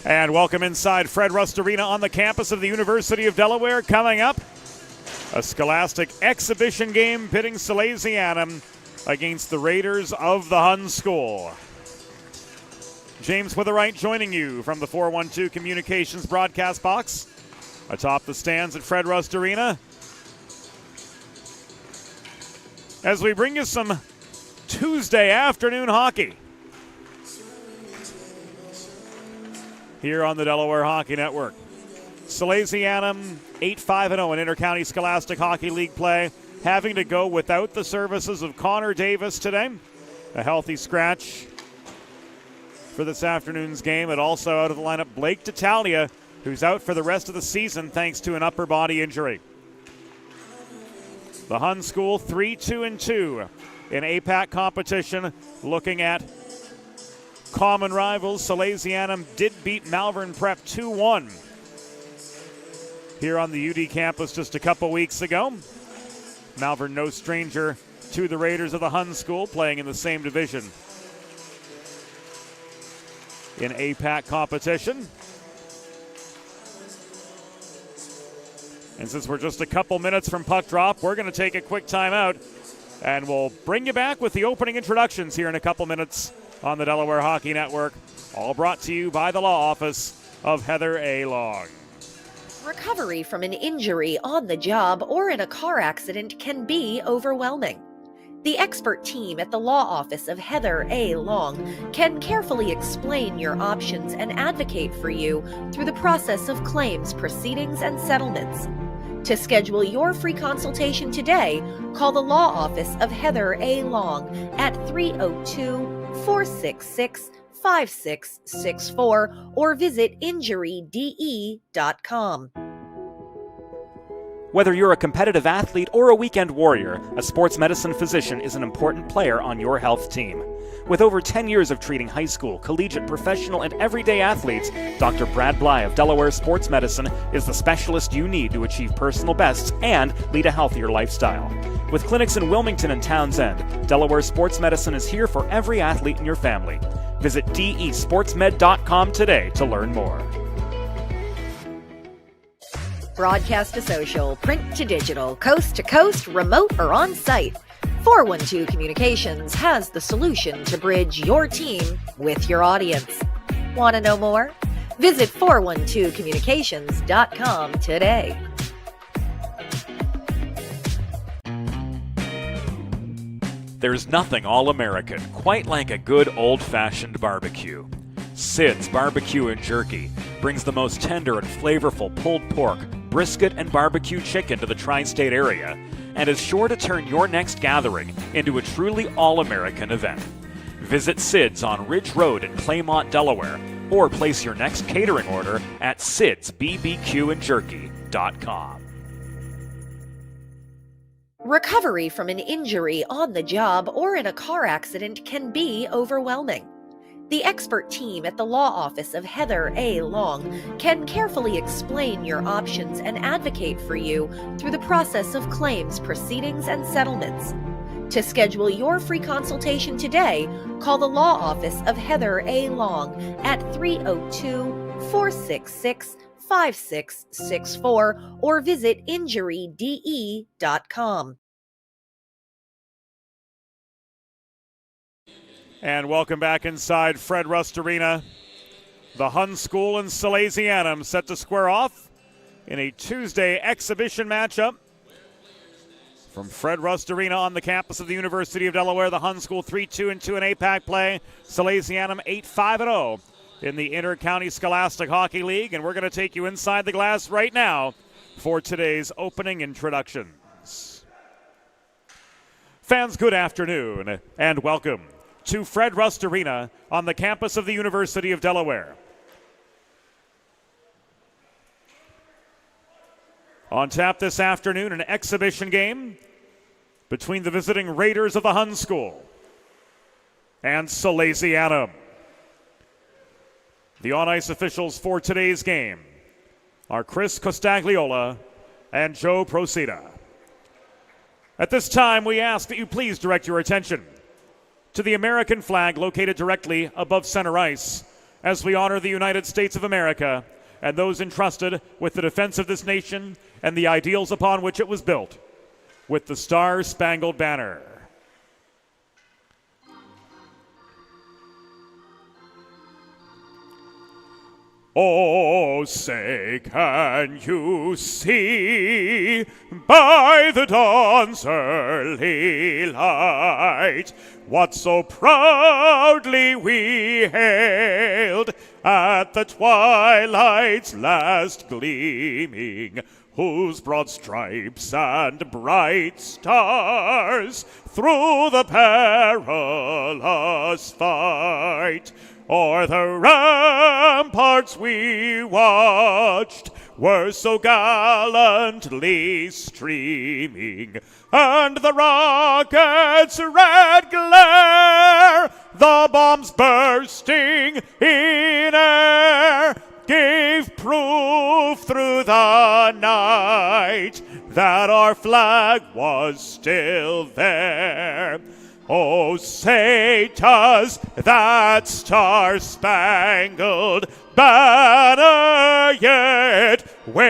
And welcome inside Fred Rust Arena on the campus of the University of Delaware. Coming up, a Scholastic exhibition game pitting Salesianum against the Raiders of the Hun School. James Witherite joining you from the 412 Communications broadcast box atop the stands at Fred Rust Arena, as we bring you some Tuesday afternoon hockey here on the Delaware Hockey Network. Salesianum 8-5-0 in Inter-County Scholastic Hockey League play, having to go without the services of Connor Davis today. A healthy scratch for this afternoon's game. And also out of the lineup, Blake D'Italia, who's out for the rest of the season thanks to an upper body injury. The Hun School 3-2-2 in APAC competition, looking at common rivals. Salesianum did beat Malvern Prep 2-1 here on the UD campus just a couple weeks ago. Malvern no stranger to the Raiders of the Hun School, playing in the same division in APAC competition. And since we're just a couple minutes from puck drop, we're going to take a quick timeout, and we'll bring you back with the opening introductions here in a couple minutes on the Delaware Hockey Network, all brought to you by the law office of Heather A. Long. Recovery from an injury on the job or in a car accident can be overwhelming. The expert team at the law office of Heather A. Long can carefully explain your options and advocate for you through the process of claims, proceedings, and settlements. To schedule your free consultation today, call the law office of Heather A. Long at 302-466-5664 or visit injuryde.com. Whether you're a competitive athlete or a weekend warrior, a sports medicine physician is an important player on your health team. With over 10 years of treating high school, collegiate, professional, and everyday athletes, Dr. Brad Bly of Delaware Sports Medicine is the specialist you need to achieve personal bests and lead a healthier lifestyle. With clinics in Wilmington and Townsend, Delaware Sports Medicine is here for every athlete in your family. Visit desportsmed.com today to learn more. Broadcast to social, print to digital, coast to coast, remote or on site, 412 Communications has the solution to bridge your team with your audience. Want to know more? Visit 412communications.com today. There's nothing all-American quite like a good old-fashioned barbecue. Sid's Barbecue and Jerky brings the most tender and flavorful pulled pork, brisket, and barbecue chicken to the tri-state area, and is sure to turn your next gathering into a truly all-American event. Visit Sid's on Ridge Road in Claymont, Delaware, or place your next catering order at sidsbbqandjerky.com. Recovery from an injury on the job or in a car accident can be overwhelming. The expert team at the law office of Heather A. Long can carefully explain your options and advocate for you through the process of claims, proceedings, and settlements. To schedule your free consultation today, call the law office of Heather A. Long at 302-466-5664 or visit injuryde.com. And welcome back inside Fred Rust Arena. The Hun School and Salesianum set to square off in a Tuesday exhibition matchup from Fred Rust Arena on the campus of the University of Delaware. The Hun School 3-2-2 in APAC play. Salesianum 8-5-0 in the Inter-County Scholastic Hockey League. And we're going to take you inside the glass right now for today's opening introductions. Fans, good afternoon and welcome to Fred Rust Arena on the campus of the University of Delaware. On tap this afternoon, an exhibition game between the visiting Raiders of the Hun School and Salesianum. The on-ice officials for today's game are Chris Costagliola and Joe Procida. At this time, we ask that you please direct your attention to the American flag located directly above center ice as we honor the United States of America and those entrusted with the defense of this nation and the ideals upon which it was built, with the Star-Spangled Banner. Oh, say, can you see by the dawn's early light what so proudly we hailed at the twilight's last gleaming, whose broad stripes and bright stars through the perilous fight o'er the ramparts we watched were so gallantly streaming, and the rocket's red glare, the bombs bursting in air, gave proof through the night that our flag was still there. Oh, say does that star-spangled banner yet wave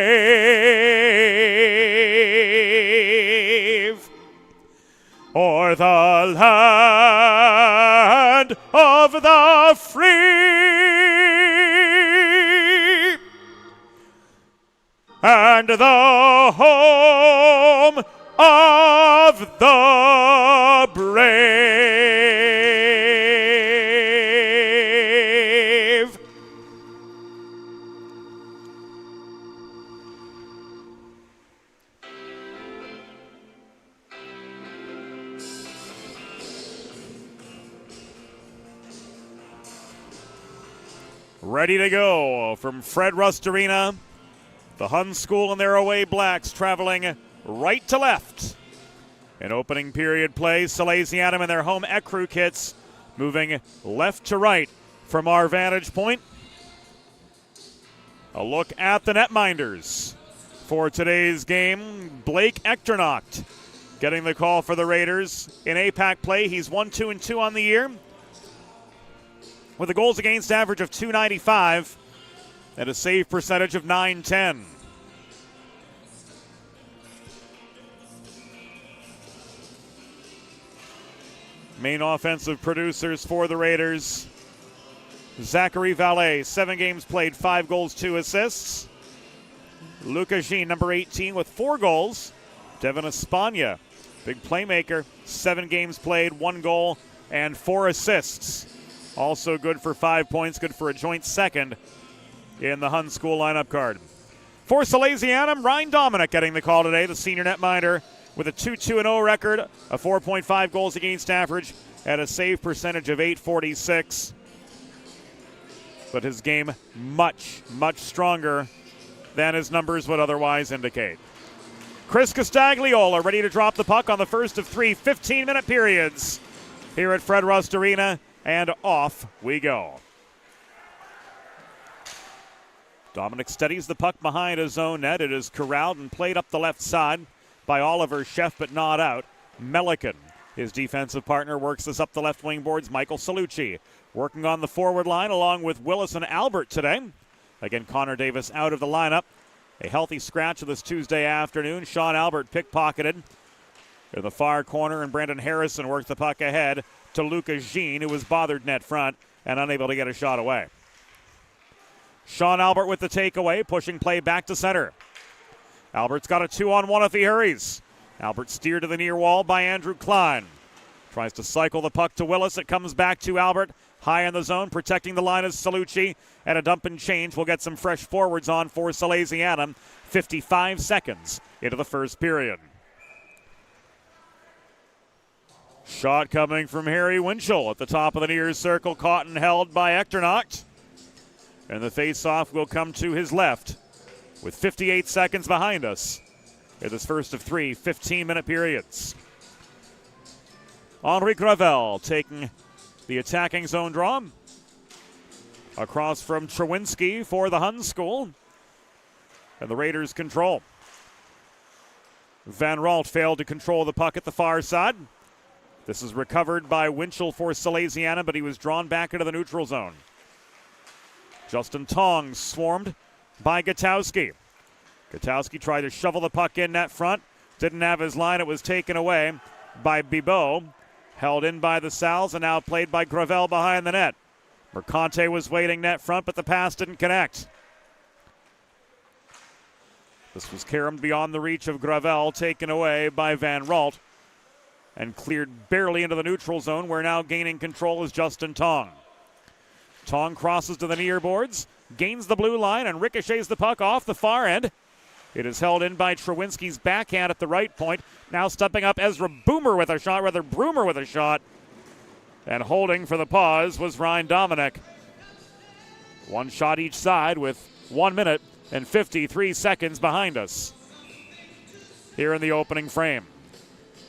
o'er the land of the free and the home of the brave. Ready to go from Fred Rust Arena. The Hun School and their away Blacks traveling right to left. In opening period play, Salesianum and their home Ecru kits moving left to right from our vantage point. A look at the netminders for today's game. Blake Echternacht getting the call for the Raiders. In APAC play, he's 1-2-2 on the year with a goals against average of .295 and a save percentage of .910. Main offensive producers for the Raiders. Zachary Valet, 7 games played, 5 goals, 2 assists. Luca Jean, number 18, with 4 goals. Devin Espana, big playmaker, 7 games played, 1 goal, and 4 assists. Also good for 5 points, good for a joint second in the Hun School lineup card. For Salesianum, Ryan Dominic getting the call today, the senior netminder, with a 2-2-0 record, a 4.5 goals against average, and a save percentage of .846. But his game much, much stronger than his numbers would otherwise indicate. Chris Castagliola ready to drop the puck on the first of 3 15-minute periods here at Fred Rust Arena, and off we go. Dominic steadies the puck behind his own net. It is corralled and played up the left side by Oliver Sheff, but not out. Melican, his defensive partner, works this up the left wing boards. Michael Salucci working on the forward line along with Willis and Albert today. Again, Connor Davis out of the lineup. A healthy scratch of this Tuesday afternoon. Sean Albert pickpocketed in the far corner, and Brandon Harrison worked the puck ahead to Luca Jean, who was bothered net front and unable to get a shot away. Sean Albert with the takeaway, pushing play back to center. Albert's got a 2-on-1 if he hurries. Albert steered to the near wall by Andrew Klein. Tries to cycle the puck to Willis. It comes back to Albert. High in the zone, protecting the line is Salucci. And a dump and change will get some fresh forwards on for Salesianum. 55 seconds into the first period. Shot coming from Harry Winchell at the top of the near circle. Caught and held by Echternacht. And the face-off will come to his left with 58 seconds behind us in this first of 3 15-minute periods. Henri Gravel taking the attacking zone draw. Across from Trewinski for the Hun School. And the Raiders control. Van Ralt failed to control the puck at the far side. This is recovered by Winchell for Salesianum, but he was drawn back into the neutral zone. Justin Tong swarmed by Gutowski. Gutowski tried to shovel the puck in net front. Didn't have his line. It was taken away by Bibeau. Held in by the Sals and now played by Gravel behind the net. Mercante was waiting net front, but the pass didn't connect. This was caromed beyond the reach of Gravel, taken away by Van Ralt, and cleared barely into the neutral zone, where now gaining control is Justin Tong. Tong crosses to the near boards, gains the blue line, and ricochets the puck off the far end. It is held in by Trewinski's backhand at the right point. Now stepping up Broomer with a shot. And holding for the pause was Ryan Dominic. One shot each side with 1 minute and 53 seconds behind us here in the opening frame.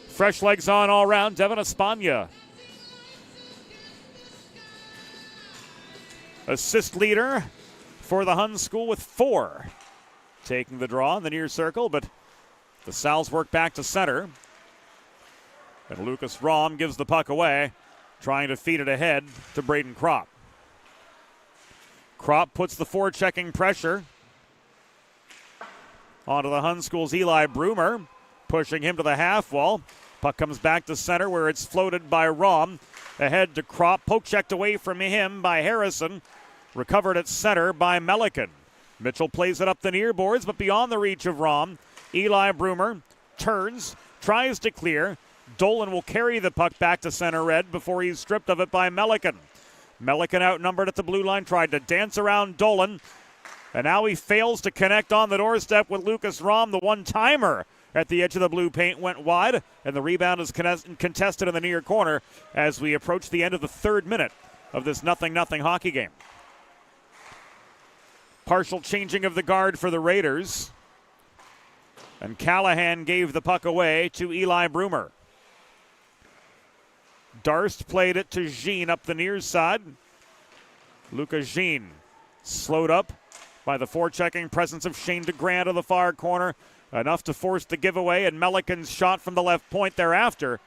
Fresh legs on all round, Devin Espana. Assist leader for the Hun School with 4. Taking the draw in the near circle, but the Sal's work back to center. And Lucas Rahm gives the puck away, trying to feed it ahead to Braden Kropp. Kropp puts the forechecking pressure onto the Hun School's Eli Broomer, pushing him to the half wall. Puck comes back to center where it's floated by Rahm. Ahead to Kropp, poke checked away from him by Harrison. Recovered at center by Melican. Mitchell plays it up the near boards, but beyond the reach of Rahm. Eli Broomer turns, tries to clear. Dolan will carry the puck back to center red before he's stripped of it by Melican. Melican outnumbered at the blue line, tried to dance around Dolan. And now he fails to connect on the doorstep with Lucas Rahm. The one-timer at the edge of the blue paint went wide, and the rebound is contested in the near corner as we approach the end of the 3rd minute of this 0-0 hockey game. Partial changing of the guard for the Raiders. And Callahan gave the puck away to Eli Broomer. Darst played it to Jean up the near side. Lucas Jean slowed up by the forechecking presence of Shane DeGrand to the far corner. Enough to force the giveaway, and Melican's shot from the left point thereafter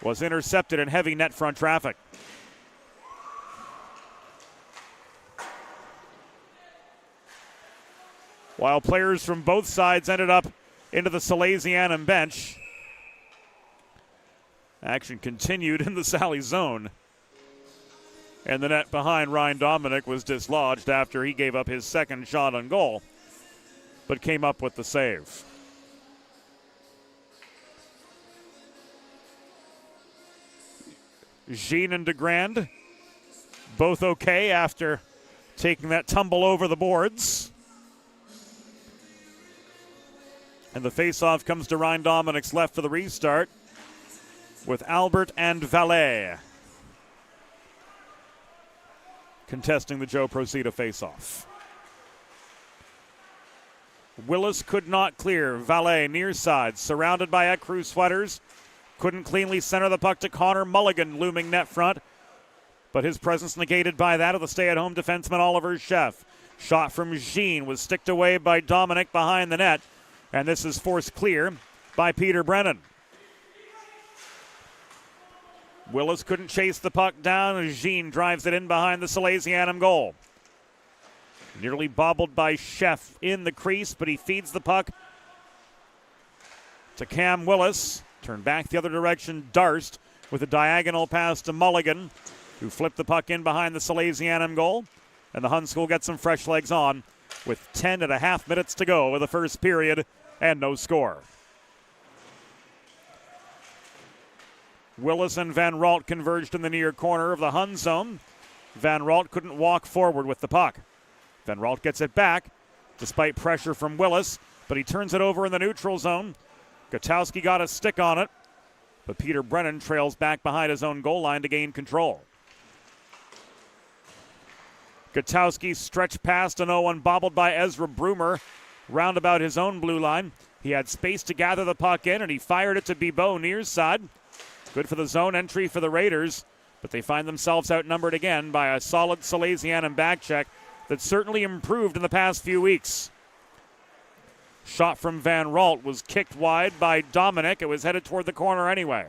was intercepted in heavy net front traffic. While players from both sides ended up into the Salesianum bench, action continued in the Sally zone. And the net behind Ryan Dominic was dislodged after he gave up his second shot on goal, but came up with the save. Jean and DeGrand both okay after taking that tumble over the boards. And the faceoff comes to Ryan Dominic's left for the restart with Albert and Valet contesting the Joe Procida faceoff. Willis could not clear. Valet near side, surrounded by Ecru sweaters. Couldn't cleanly center the puck to Connor Mulligan, looming net front. But his presence negated by that of the stay-at-home defenseman Oliver Sheff. Shot from Jean was sticked away by Dominic behind the net. And this is forced clear by Peter Brennan. Willis couldn't chase the puck down. Jean drives it in behind the Salesianum goal. Nearly bobbled by Sheff in the crease, but he feeds the puck to Cam Willis. Turn back the other direction, Darst with a diagonal pass to Mulligan, who flipped the puck in behind the Salesianum goal. And the Hun School gets some fresh legs on with 10.5 minutes to go of the first period and no score. Willis and Van Ralt converged in the near corner of the Hun zone. Van Ralt couldn't walk forward with the puck. Van Ralt gets it back despite pressure from Willis, but he turns it over in the neutral zone. Gutowski got a stick on it, but Peter Brennan trails back behind his own goal line to gain control. Gutowski stretched past and no one bobbled by Ezra Broomer round about his own blue line. He had space to gather the puck in, and he fired it to Bibeau near side. Good for the zone entry for the Raiders, but they find themselves outnumbered again by a solid Salesianum back check that certainly improved in the past few weeks. Shot from Van Ralt was kicked wide by Dominic. It was headed toward the corner anyway.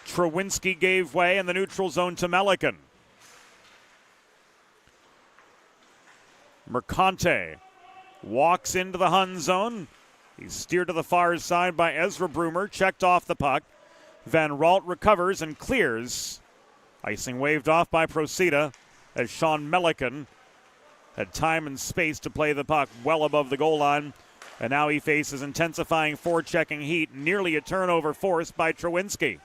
Trewinski gave way in the neutral zone to Melican. Mercante walks into the Hun zone. He's steered to the far side by Ezra Brumer, checked off the puck. Van Ralt recovers and clears. Icing waved off by Procida as Sean Melican had time and space to play the puck well above the goal line. And now he faces intensifying forechecking heat, nearly a turnover forced by Trowinski.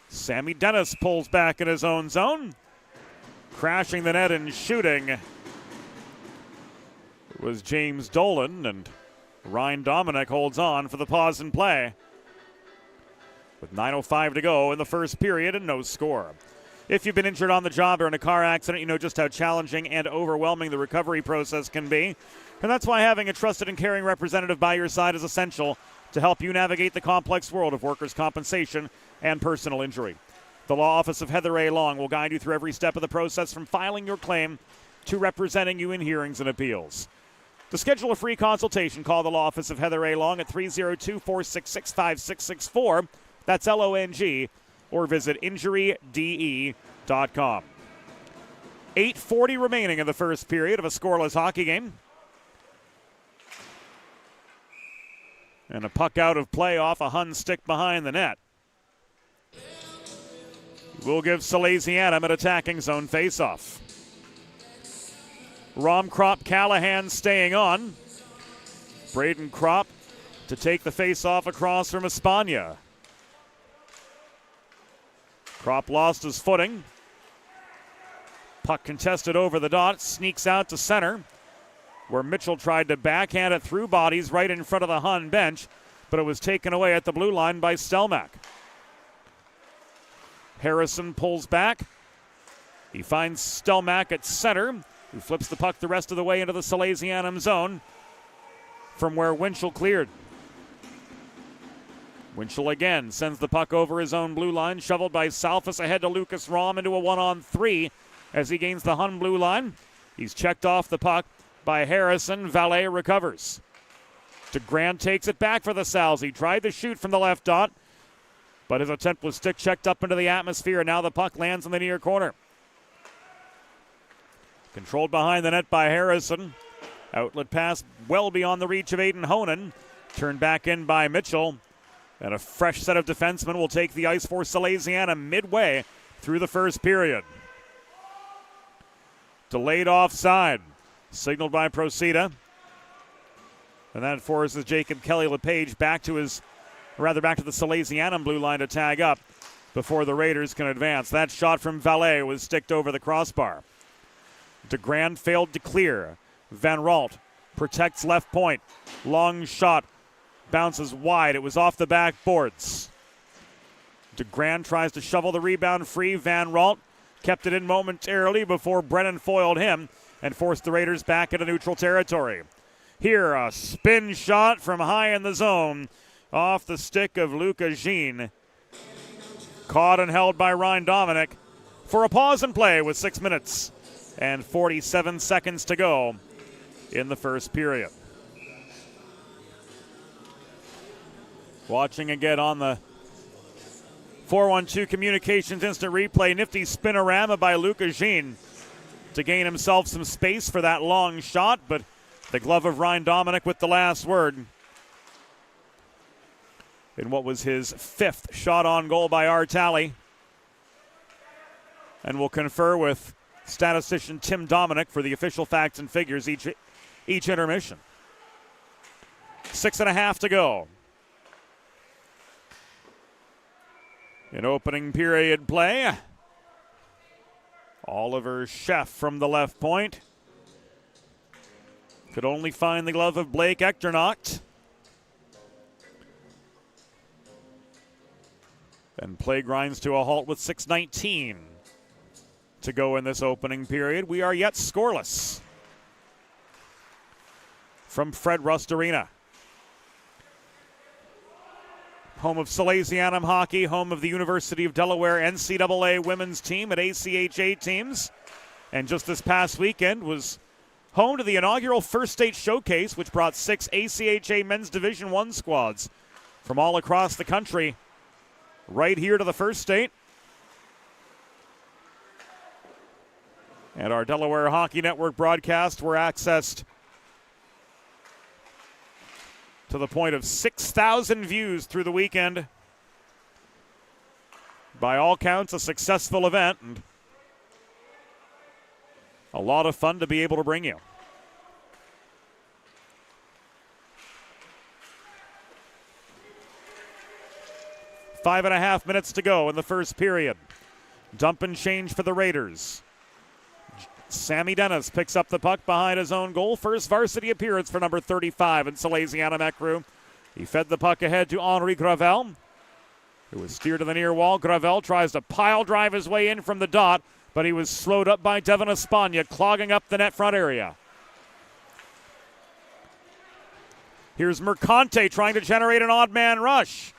Sammy Dennis pulls back in his own zone. Crashing the net and shooting was James Dolan, and Ryan Dominic holds on for the pause and play. With 9:05 to go in the first period and no score. If you've been injured on the job or in a car accident, you know just how challenging and overwhelming the recovery process can be. And that's why having a trusted and caring representative by your side is essential to help you navigate the complex world of workers' compensation and personal injury. The Law Office of Heather A. Long will guide you through every step of the process from filing your claim to representing you in hearings and appeals. To schedule a free consultation, call the Law Office of Heather A. Long at 302-466-5664. That's LONG. Or visit injuryde.com. 8:40 remaining in the first period of a scoreless hockey game. And a puck out of play off a Hun stick behind the net. We'll give Salesianum an attacking zone faceoff. Romkrop Callahan staying on. Braden Kropp to take the faceoff across from Espana. Kropp lost his footing. Puck contested over the dot, sneaks out to center, where Mitchell tried to backhand it through bodies right in front of the Hun bench, but it was taken away at the blue line by Stelmack. Harrison pulls back. He finds Stelmack at center, who flips the puck the rest of the way into the Salesianum zone from where Winchell cleared. Winchell again sends the puck over his own blue line, shoveled by Salfas ahead to Lucas Rahm into a 1-on-3 as he gains the Hun blue line. He's checked off the puck by Harrison. Valet recovers. DeGrand takes it back for the Sals. He tried to shoot from the left dot, but his attempt was stick checked up into the atmosphere. Now the puck lands in the near corner. Controlled behind the net by Harrison. Outlet pass well beyond the reach of Aiden Honan. Turned back in by Mitchell. And a fresh set of defensemen will take the ice for Salesianum midway through the first period. Delayed offside. Signaled by Procida. And that forces Jacob Kelly-LePage back to the Salesianum blue line to tag up before the Raiders can advance. That shot from Valet was sticked over the crossbar. DeGrand failed to clear. Van Ralt protects left point. Long shot. Bounces wide. It was off the backboards. DeGrand tries to shovel the rebound free. Van Ralt kept it in momentarily before Brennan foiled him and forced the Raiders back into neutral territory. Here, a spin shot from high in the zone off the stick of Luca Jean. Caught and held by Ryan Dominic for a pause and play with 6 minutes and 47 seconds to go in the first period. Watching again on the 4-1-2 Communications Instant Replay. Nifty spinorama by Luca Jean to gain himself some space for that long shot, but the glove of Ryan Dominic with the last word in what was his 5th shot on goal by Artali. And we'll confer with statistician Tim Dominic for the official facts and figures each intermission. 6.5 to go. In opening period play, Oliver Sheff from the left point could only find the glove of Blake Echternacht. And play grinds to a halt with 6:19 to go in this opening period. We are yet scoreless from Fred Rust Arena. Home of Salesianum hockey, home of the University of Delaware NCAA women's team and ACHA teams. And just this past weekend was home to the inaugural First State Showcase, which brought 6 ACHA men's Division I squads from all across the country right here to the First State. And our Delaware Hockey Network broadcasts were accessed to the point of 6,000 views through the weekend. By all counts, a successful event and a lot of fun to be able to bring you. Five and a half minutes to go in the first period. Dump and change for the Raiders. Sammy Dennis picks up the puck behind his own goal. First varsity appearance for number 35 in Salesianum Ekru. He fed the puck ahead to Henri Gravel, who was steered to the near wall. Gravel tries to pile drive his way in from the dot, but he was slowed up by Devin Espana, clogging up the net front area. Here's Mercante trying to generate an odd man rush,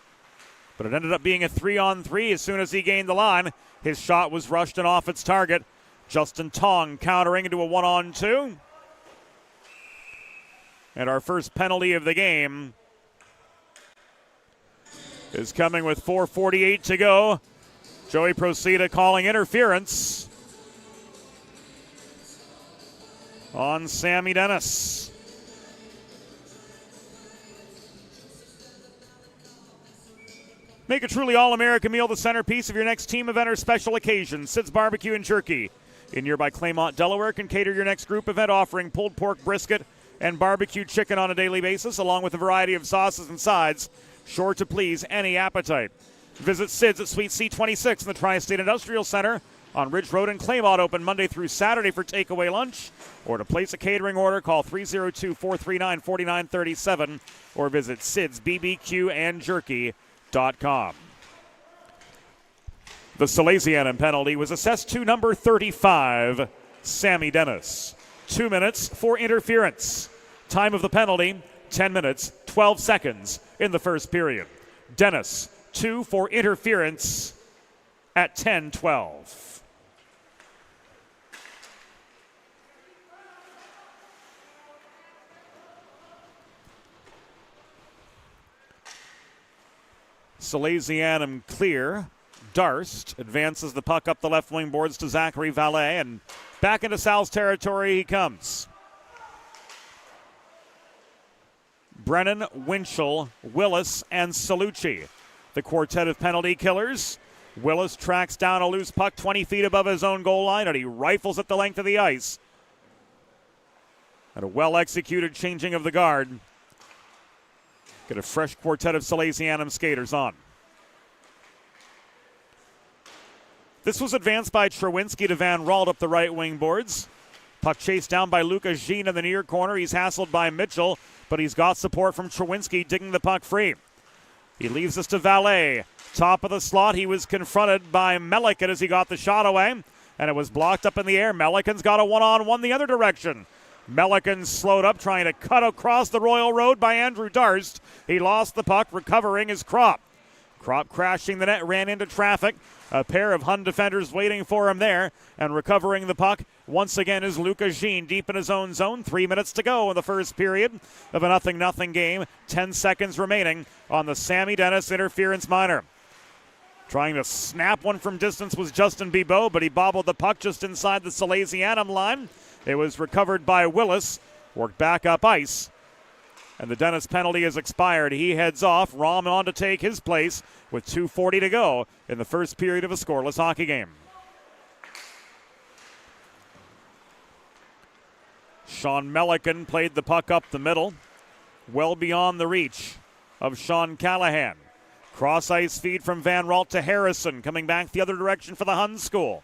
but it ended up being a 3-on-3 as soon as he gained the line. His shot was rushed and off its target. Justin Tong countering into a 1-on-2. And our first penalty of the game is coming with 4:48 to go. Joey Procida calling interference on Sammy Dennis. Make a truly all-American meal the centerpiece of your next team event or special occasion. Sid's Barbecue and Jerky in nearby Claymont, Delaware can cater your next group event, offering pulled pork brisket and barbecue chicken on a daily basis, along with a variety of sauces and sides, sure to please any appetite. Visit Sid's at Suite C26 in the Tri-State Industrial Center on Ridge Road in Claymont, open Monday through Saturday for takeaway lunch. Or to place a catering order, call 302-439-4937 or visit sidsbbqandjerky.com. The Salesianum penalty was assessed to number 35, Sammy Dennis. 2 minutes for interference. Time of the penalty, 10 minutes, 12 seconds in the first period. Dennis, 2 for interference at 10:12. Salesianum clear. Darst advances the puck up the left wing boards to Zachary Valet, and back into Sal's territory he comes. Brennan, Winchell, Willis, and Salucci, the quartet of penalty killers. Willis tracks down a loose puck 20 feet above his own goal line, and he rifles it the length of the ice. And a well-executed changing of the guard. Get a fresh quartet of Salesianum skaters on. This was advanced by Trewinski to Van Ralt up the right wing boards. Puck chased down by Lucas Jean in the near corner. He's hassled by Mitchell, but he's got support from Trewinski digging the puck free. He leaves us to Valet. Top of the slot, he was confronted by Melican as he got the shot away, and it was blocked up in the air. Melican's got a one-on-one the other direction. Melican slowed up, trying to cut across the Royal Road by Andrew Darst. He lost the puck, recovering his Kropp. Kropp crashing the net, ran into traffic. A pair of Hun defenders waiting for him there, and recovering the puck once again is Lucas Jean deep in his own zone. 3 minutes to go in the first period of a 0-0 game. 10 seconds remaining on the Sammy Dennis interference minor. Trying to snap one from distance was Justin Bibeau, but he bobbled the puck just inside the Salesianum line. It was recovered by Willis, worked back up ice, and the Dennis penalty is expired. He heads off. Rom on to take his place with 2:40 to go in the first period of a scoreless hockey game. Sean Melican played the puck up the middle, well beyond the reach of Sean Callahan. Cross ice feed from Van Ralt to Harrison, coming back the other direction for the Hun School.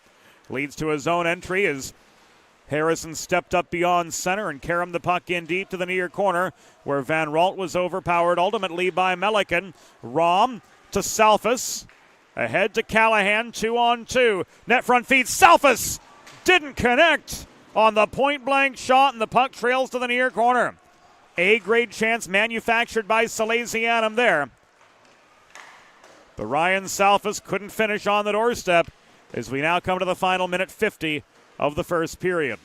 Leads to his own entry as Harrison stepped up beyond center and carried the puck in deep to the near corner where Van Ralt was overpowered ultimately by Melican. Rom to Salfas. Ahead to Callahan, 2-on-2. Net front feed. Salfas didn't connect on the point-blank shot, and the puck trails to the near corner. A-grade chance manufactured by Salesianum there. But Ryan Salfas couldn't finish on the doorstep as we now come to the final minute 50 of the first period.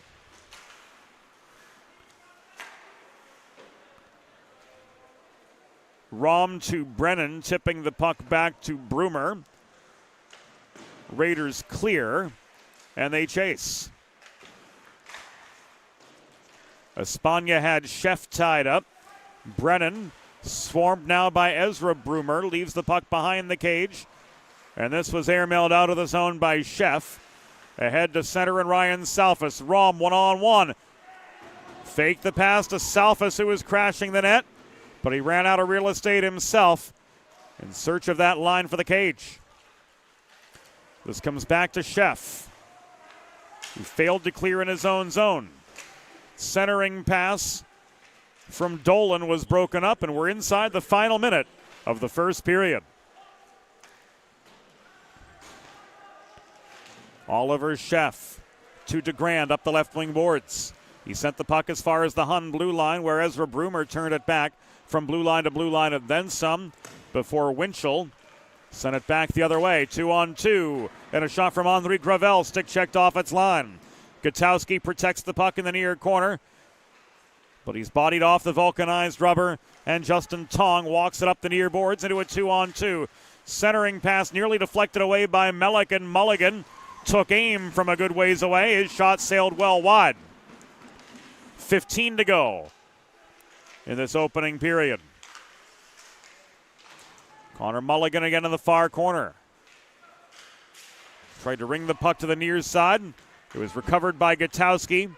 Rom to Brennan, tipping the puck back to Broomer. Raiders clear, and they chase. Espana had Sheff tied up. Brennan, swarmed now by Ezra Brumer, leaves the puck behind the cage. And this was airmailed out of the zone by Sheff. Ahead to center and Ryan Salfas. Rom one-on-one. Fake the pass to Salfas, who was crashing the net. But he ran out of real estate himself in search of that line for the cage. This comes back to Sheff, who failed to clear in his own zone. Centering pass from Dolan was broken up, and we're inside the final minute of the first period. Oliver Sheff to DeGrand up the left wing boards. He sent the puck as far as the Hun blue line, where Ezra Brumer turned it back from blue line to blue line and then some before Winchell sent it back the other way. 2-on-2, and a shot from Henri Gravel, stick checked off its line. Gutowski protects the puck in the near corner, but he's bodied off the vulcanized rubber, and Justin Tong walks it up the near boards into a 2-on-2. Centering pass nearly deflected away by Mellick, and Mulligan took aim from a good ways away. His shot sailed well wide. 15 to go in this opening period. Connor Mulligan again in the far corner. Tried to ring the puck to the near side. It was recovered by Gutowski.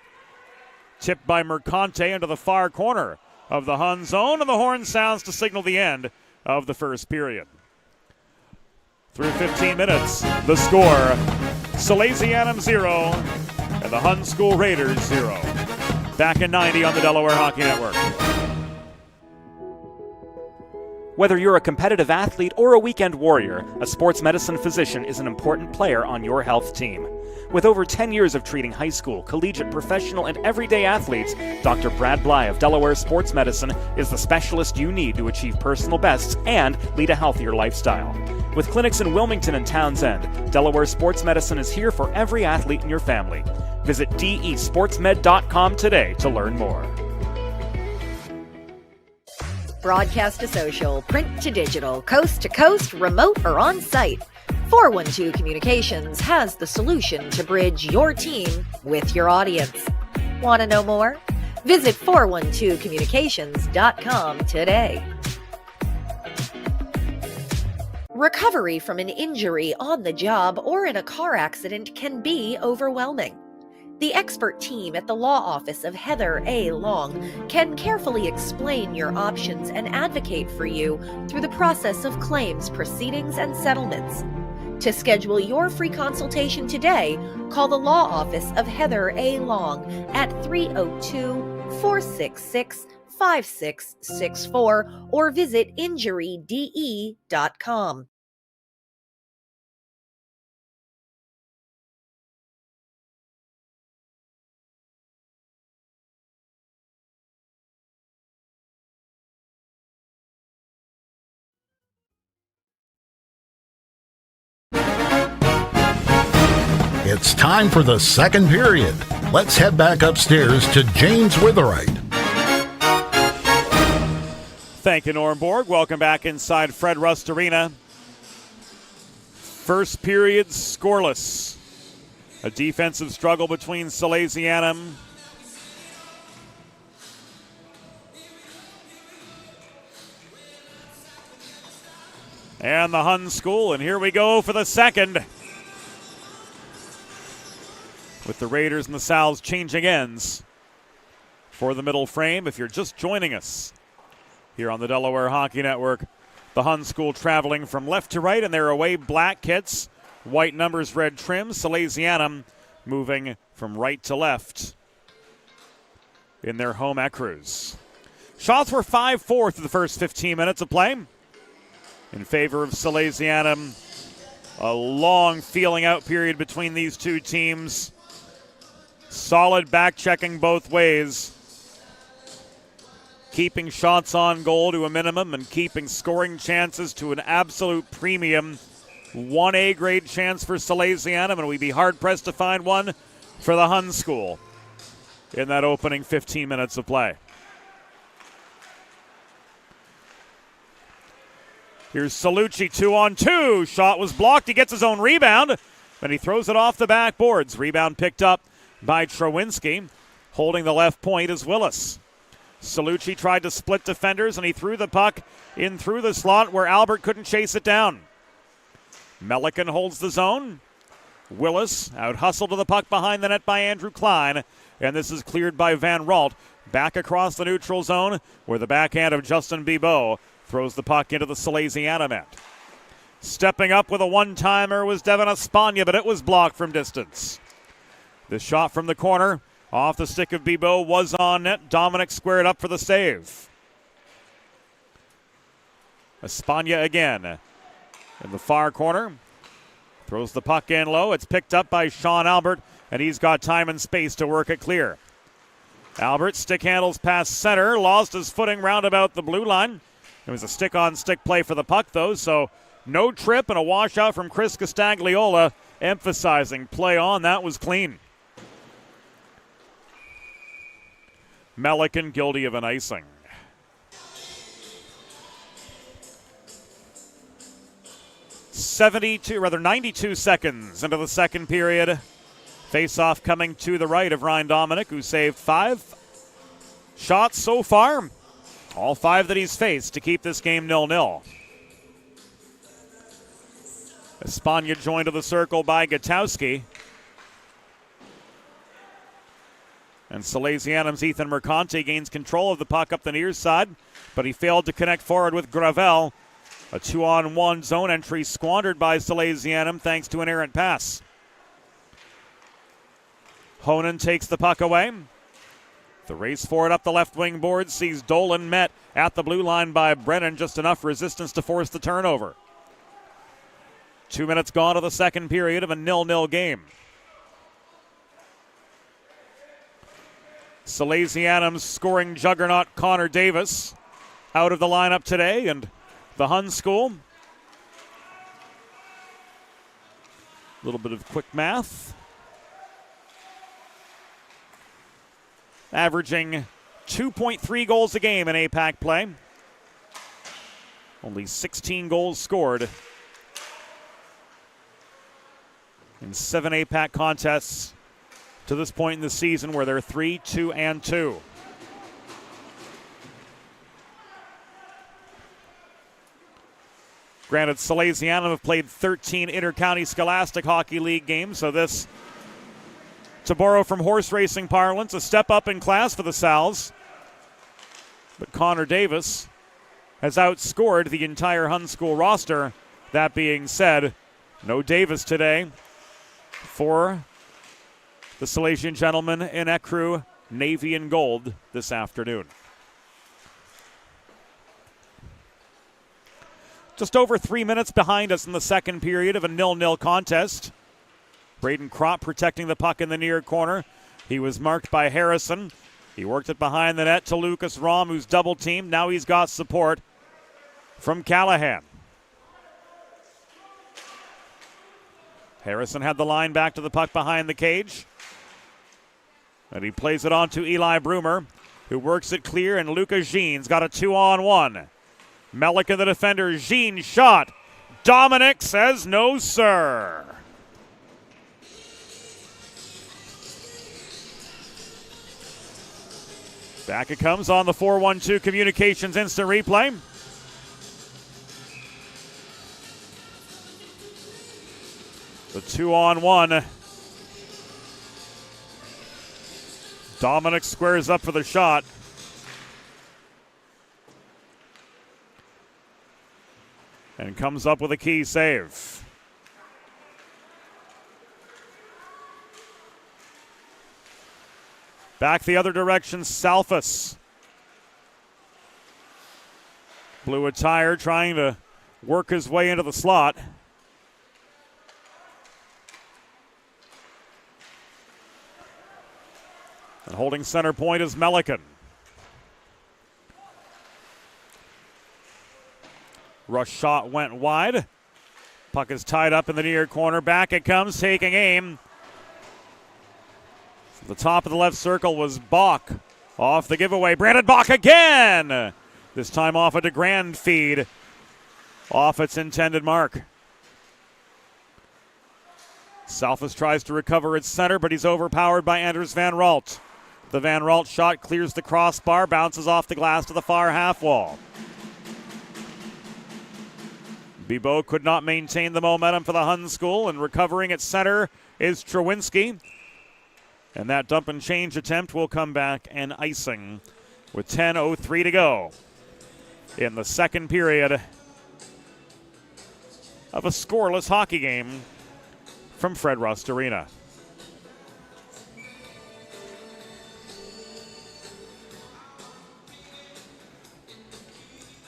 Tipped by Mercante into the far corner of the Hun zone, and the horn sounds to signal the end of the first period. Through 15 minutes, the score, Salesianum 0 and the Hun School Raiders 0. Back in 90 on the Delaware Hockey Network. Whether you're a competitive athlete or a weekend warrior, a sports medicine physician is an important player on your health team. With over 10 years of treating high school, collegiate, professional, and everyday athletes, Dr. Brad Bly of Delaware Sports Medicine is the specialist you need to achieve personal bests and lead a healthier lifestyle. With clinics in Wilmington and Townsend, Delaware Sports Medicine is here for every athlete in your family. Visit desportsmed.com today to learn more. Broadcast to social, print to digital, coast to coast, remote or on site. 412 Communications has the solution to bridge your team with your audience. Want to know more? Visit 412communications.com today. Recovery from an injury on the job or in a car accident can be overwhelming. The expert team at the law office of Heather A. Long can carefully explain your options and advocate for you through the process of claims, proceedings, and settlements. To schedule your free consultation today, call the law office of Heather A. Long at 302-466-5664 or visit injuryde.com. It's time for the second period. Let's head back upstairs to James Witherite. Thank you, Norm Borg. Welcome back inside Fred Rust Arena. First period scoreless. A defensive struggle between Salesianum and the Hun School. And here we go for the second, with the Raiders and the Sals changing ends for the middle frame. If you're just joining us here on the Delaware Hockey Network, the Hun School traveling from left to right in their away black kits, white numbers, red trim. Salesianum moving from right to left in their home ecrus. Shots were 5-4 through the first 15 minutes of play in favor of Salesianum. A long feeling out period between these two teams. Solid back checking both ways. Keeping shots on goal to a minimum and keeping scoring chances to an absolute premium. 1A grade chance for Salesianum, and we'd be hard-pressed to find one for the Hun School in that opening 15 minutes of play. Here's Salucci, 2-on-2. Shot was blocked. He gets his own rebound, and he throws it off the backboards. Rebound picked up by Trowinski. Holding the left point is Willis. Salucci tried to split defenders, and he threw the puck in through the slot where Albert couldn't chase it down. Melican holds the zone. Willis out hustled to the puck behind the net by Andrew Klein, and this is cleared by Van Ralt. Back across the neutral zone where the backhand of Justin Bibeau throws the puck into the Salesianum end. Stepping up with a one-timer was Devin Espana, but it was blocked from distance. The shot from the corner off the stick of Bibeau was on net. Dominic squared up for the save. Espana again in the far corner. Throws the puck in low. It's picked up by Sean Albert, and he's got time and space to work it clear. Albert stick handles past center, lost his footing round about the blue line. It was a stick-on-stick play for the puck, though, so no trip and a washout from Chris Castagliola, emphasizing play on. That was clean. Melican guilty of an icing. .92 seconds into the second period. Face-off coming to the right of Ryan Dominic, who saved 5 shots so far. All 5 that he's faced to keep this game 0-0. Espana joined to the circle by Gutowski. And Salesianum's Ethan Mercante gains control of the puck up the near side, but he failed to connect forward with Gravel. A 2-on-1 zone entry squandered by Salesianum thanks to an errant pass. Honan takes the puck away. The race for it up the left wing board sees Dolan met at the blue line by Brennan. Just enough resistance to force the turnover. 2 minutes gone to the second period of a 0-0 game. Salesianum's scoring juggernaut Connor Davis out of the lineup today, and the Hun School. A little bit of quick math. Averaging 2.3 goals a game in APAC play. Only 16 goals scored in 7 APAC contests to this point in the season, where they're 3-2-2. Granted, Salesianum have played 13 inter-county Scholastic Hockey League games, so this, to borrow from horse racing parlance, a step up in class for the Sals. But Connor Davis has outscored the entire Hun School roster. That being said, no Davis today for the Salesian gentlemen in Ecru, navy and gold this afternoon. Just over 3 minutes behind us in the second period of a 0-0 contest. Braden Kropp protecting the puck in the near corner. He was marked by Harrison. He worked it behind the net to Lucas Rahm, who's double teamed. Now he's got support from Callahan. Harrison had the line back to the puck behind the cage. And he plays it on to Eli Broomer, who works it clear, and Lucas Jean's got a 2-on-1. Melican the defender, Jean shot. Dominic says no, sir. Back it comes on the 4-1-2 Communications instant replay. The 2-on-1. Dominic squares up for the shot. And comes up with a key save. Back the other direction, Salfas. Blew a tire trying to work his way into the slot. And holding center point is Melican. Rush shot went wide. Puck is tied up in the near corner. Back it comes, taking aim. The top of the left circle was Bach. Off the giveaway. Brandon Bach again. This time off a DeGrand feed. Off its intended mark. Salfas tries to recover its center, but he's overpowered by Anders Van Ralt. The Van Ralt shot clears the crossbar, bounces off the glass to the far half wall. Bibeau could not maintain the momentum for the Hun School, and recovering at center is Trowinski. And that dump and change attempt will come back and icing with 10:03 to go in the second period of a scoreless hockey game from Fred Rust Arena.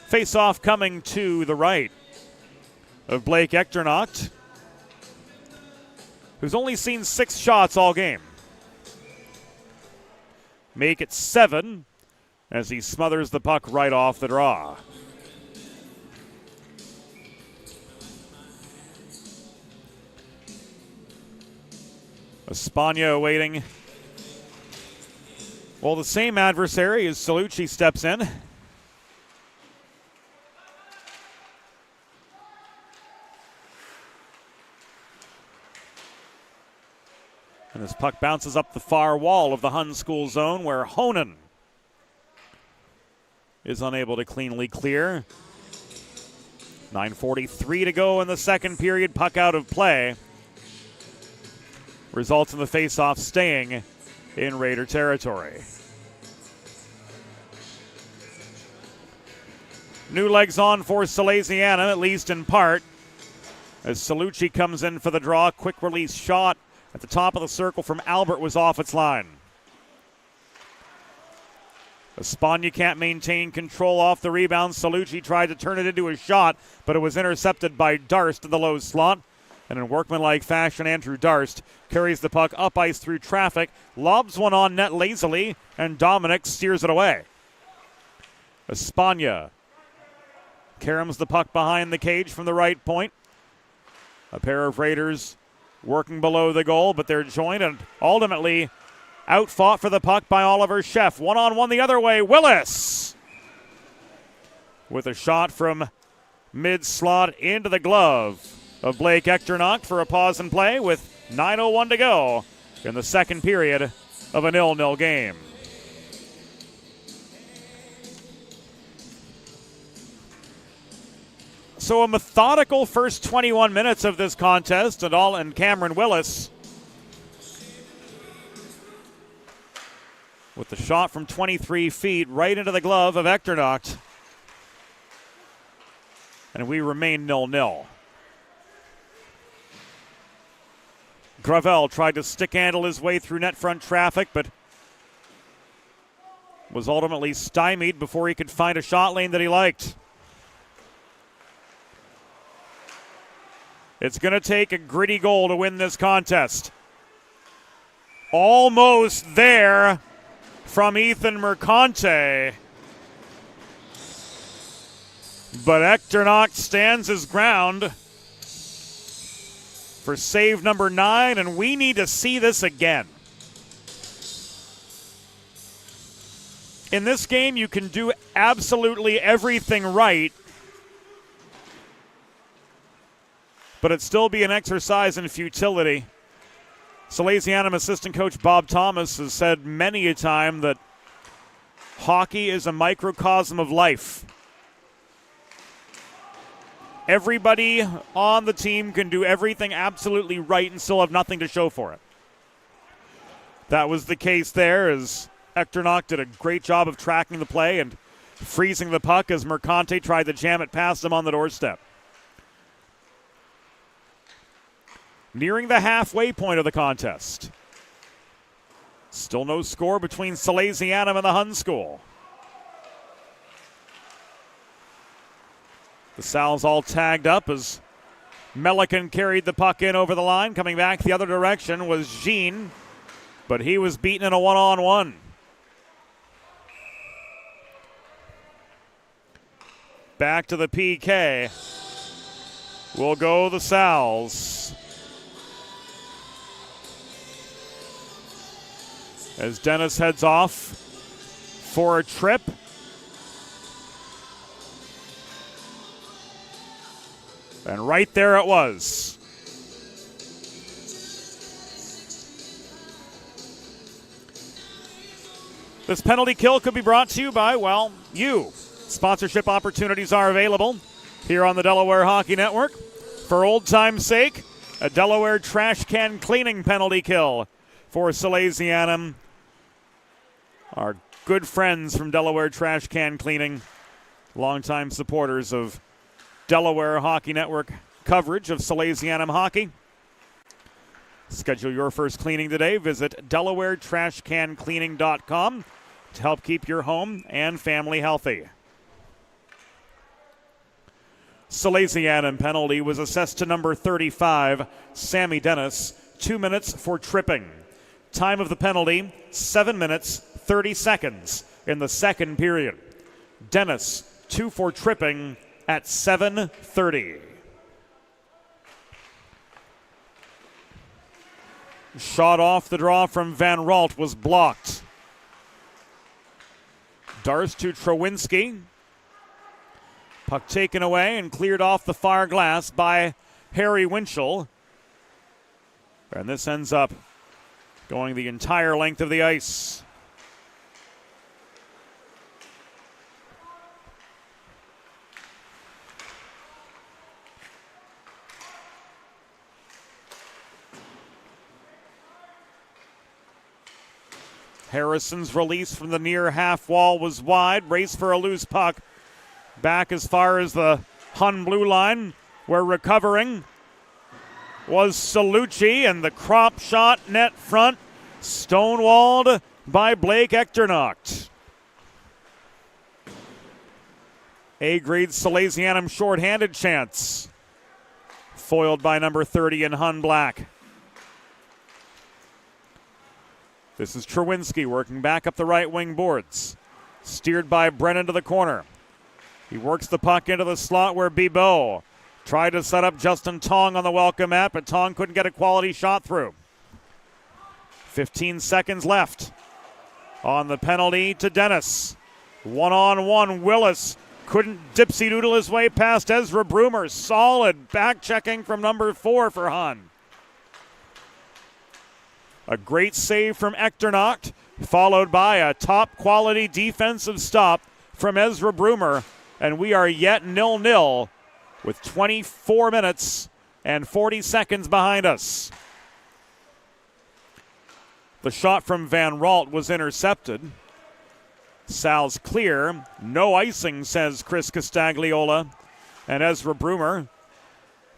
Face-off coming to the right of Blake Echternacht, who's only seen 6 shots all game. Make it 7 as he smothers the puck right off the draw. Espana waiting. Well, the same adversary as Salucci steps in. And this puck bounces up the far wall of the Hun School zone where Honan is unable to cleanly clear. 9:43 to go in the second period. Puck out of play. Results in the faceoff staying in Raider territory. New legs on for Salesianum, at least in part, as Salucci comes in for the draw. Quick release shot at the top of the circle from Albert was off its line. Espana can't maintain control off the rebound. Salucci tried to turn it into a shot, but it was intercepted by Darst in the low slot. And in workmanlike fashion, Andrew Darst carries the puck up ice through traffic, lobs one on net lazily, and Dominic steers it away. Espana caroms the puck behind the cage from the right point. A pair of Raiders working below the goal, but they're joined and ultimately outfought for the puck by Oliver Sheff. One-on-one the other way, Willis with a shot from mid-slot into the glove of Blake Echternacht for a pause and play with 9:01 to go in the second period of a 0-0 game. So a methodical first 21 minutes of this contest, and Cameron Willis with the shot from 23 feet right into the glove of Echternacht. And we remain 0-0. Gravel tried to stick-handle his way through net front traffic, but was ultimately stymied before he could find a shot lane that he liked. It's going to take a gritty goal to win this contest. Almost there from Ethan Mercante. But Echternacht stands his ground for save number 9, and we need to see this again. In this game, you can do absolutely everything right, but it'd still be an exercise in futility. Salesianum assistant coach Bob Thomas has said many a time that hockey is a microcosm of life. Everybody on the team can do everything absolutely right and still have nothing to show for it. That was the case there, as Echternacht did a great job of tracking the play and freezing the puck as Mercante tried to jam it past him on the doorstep. Nearing the halfway point of the contest. Still no score between Salesianum and the Hun School. The Sal's all tagged up as Melican carried the puck in over the line. Coming back the other direction was Jean, but he was beaten in a one-on-one. Back to the PK. Will go the Sal's. As Dennis heads off for a trip. And right there it was. This penalty kill could be brought to you by, well, you. Sponsorship opportunities are available here on the Delaware Hockey Network. For old time's sake, a Delaware trash can cleaning penalty kill for Salesianum. Our good friends from Delaware Trash Can Cleaning, longtime supporters of Delaware Hockey Network coverage of Salesianum hockey. Schedule your first cleaning today. Visit DelawareTrashCanCleaning.com to help keep your home and family healthy. Salesianum penalty was assessed to number 35, Sammy Dennis, 2 minutes for tripping. Time of the penalty, 7 minutes, 30 seconds in the second period. Dennis, 2 for tripping at 7:30. Shot off the draw from Van Ralt was blocked. Darce to Trowinski. Puck taken away and cleared off the far glass by Harry Winchell. And this ends up going the entire length of the ice. Harrison's release from the near half wall was wide. Race for a loose puck. Back as far as the Hun blue line, where recovering was Salucci, and the crop shot net front, stonewalled by Blake Echternacht. A-grade Salesianum shorthanded chance, foiled by number 30 in Hun Black. This is Trowinski working back up the right wing boards. Steered by Brennan to the corner. He works the puck into the slot where Bibeau tried to set up Justin Tong on the welcome mat, but Tong couldn't get a quality shot through. 15 seconds left on the penalty to Dennis. One-on-one, Willis couldn't dipsy-doodle his way past Ezra Broomer. Solid back-checking from number 4 for Hun. A great save from Echternacht, followed by a top-quality defensive stop from Ezra Broomer, and we are yet 0-0 with 24 minutes and 40 seconds behind us. The shot from Van Ralt was intercepted. Sal's clear. No icing, says Chris Castagliola. And Ezra Broomer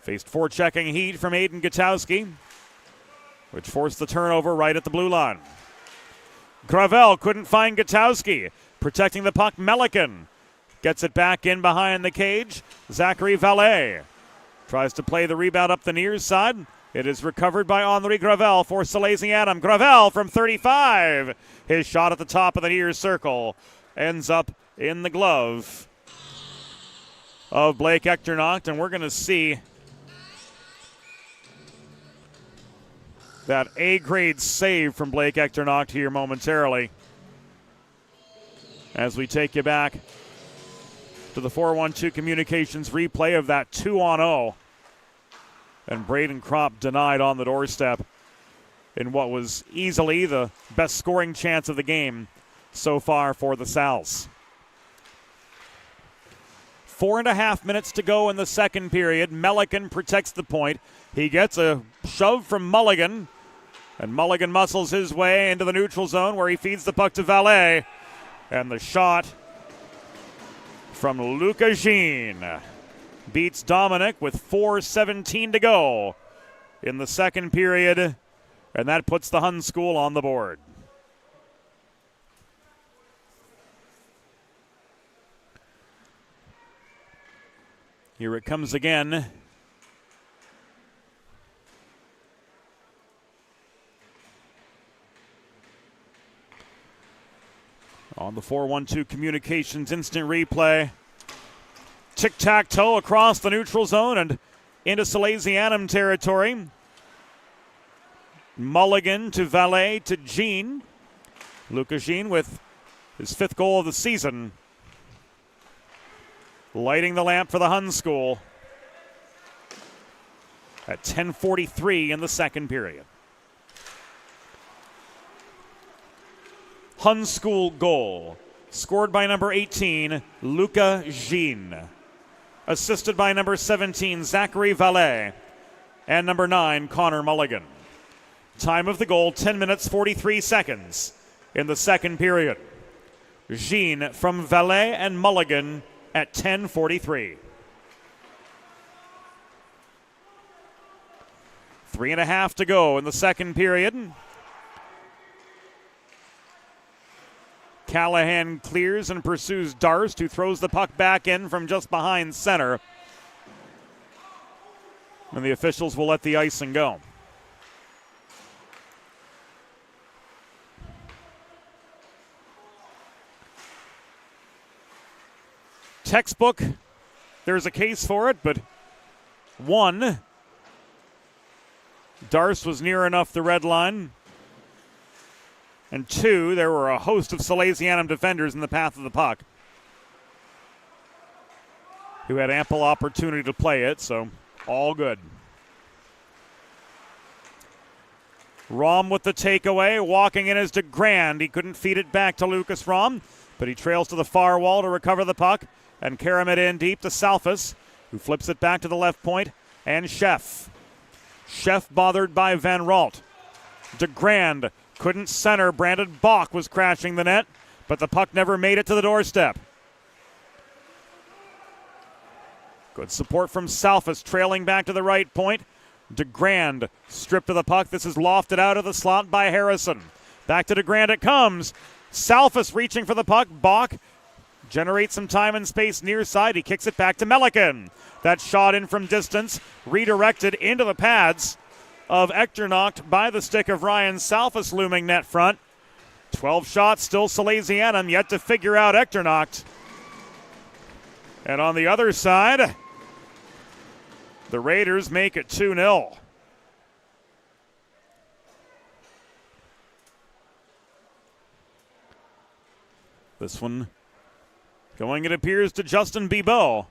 faced forechecking heat from Aiden Gutowski, which forced the turnover right at the blue line. Gravel couldn't find Gutowski. Protecting the puck, Melican gets it back in behind the cage. Zachary Valet tries to play the rebound up the near side. It is recovered by Henri Gravel for Salesianum. Gravel from 35. His shot at the top of the near circle ends up in the glove of Blake Echternacht, and we're going to see that A-grade save from Blake Echternacht here momentarily as we take you back to the 4-1-2 communications replay of that 2-on-0. And Braden Kropp denied on the doorstep in what was easily the best scoring chance of the game so far for the Sals. 4.5 minutes to go in the second period. Melican protects the point. He gets a shove from Mulligan, and Mulligan muscles his way into the neutral zone where he feeds the puck to Valet. And the shot from Luca Jean beats Dominic with 4:17 to go in the second period, and that puts the Hun School on the board. Here it comes again. On the 4-1-2 communications instant replay. Tic-tac-toe across the neutral zone and into Salesianum territory. Mulligan to Valet to Jean. Luca Jean with his 5th goal of the season, lighting the lamp for the Hun School at 10:43 in the second period. Hun School goal, scored by number 18, Luca Jean. Assisted by number 17, Zachary Vallet, and number 9, Connor Mulligan. Time of the goal, 10 minutes, 43 seconds in the second period. Jean from Vallet and Mulligan at 10:43. 3.5 to go in the second period. Callahan clears and pursues Darst, who throws the puck back in from just behind center. And the officials will let the icing go. Textbook, there's a case for it, but 1, Darst was near enough the red line. And 2, there were a host of Salesianum defenders in the path of the puck who had ample opportunity to play it, so all good. Rom with the takeaway, walking in as DeGrand. He couldn't feed it back to Lucas Rom, but he trails to the far wall to recover the puck and carry it in deep to Salfas, who flips it back to the left point, and Chef. Chef bothered by Van Ralt. DeGrand couldn't center. Brandon Bach was crashing the net, but the puck never made it to the doorstep. Good support from Salfas, trailing back to the right point. DeGrand stripped of the puck. This is lofted out of the slot by Harrison. Back to DeGrand it comes. Salfas reaching for the puck. Bach generates some time and space near side. He kicks it back to Melican. That shot in from distance, redirected into the pads of Echternacht by the stick of Ryan Salfas, looming net front. 12 shots, still Salesianum, yet to figure out Echternacht. And on the other side, the Raiders make it 2-0. This one going, it appears, to Justin Bibeau.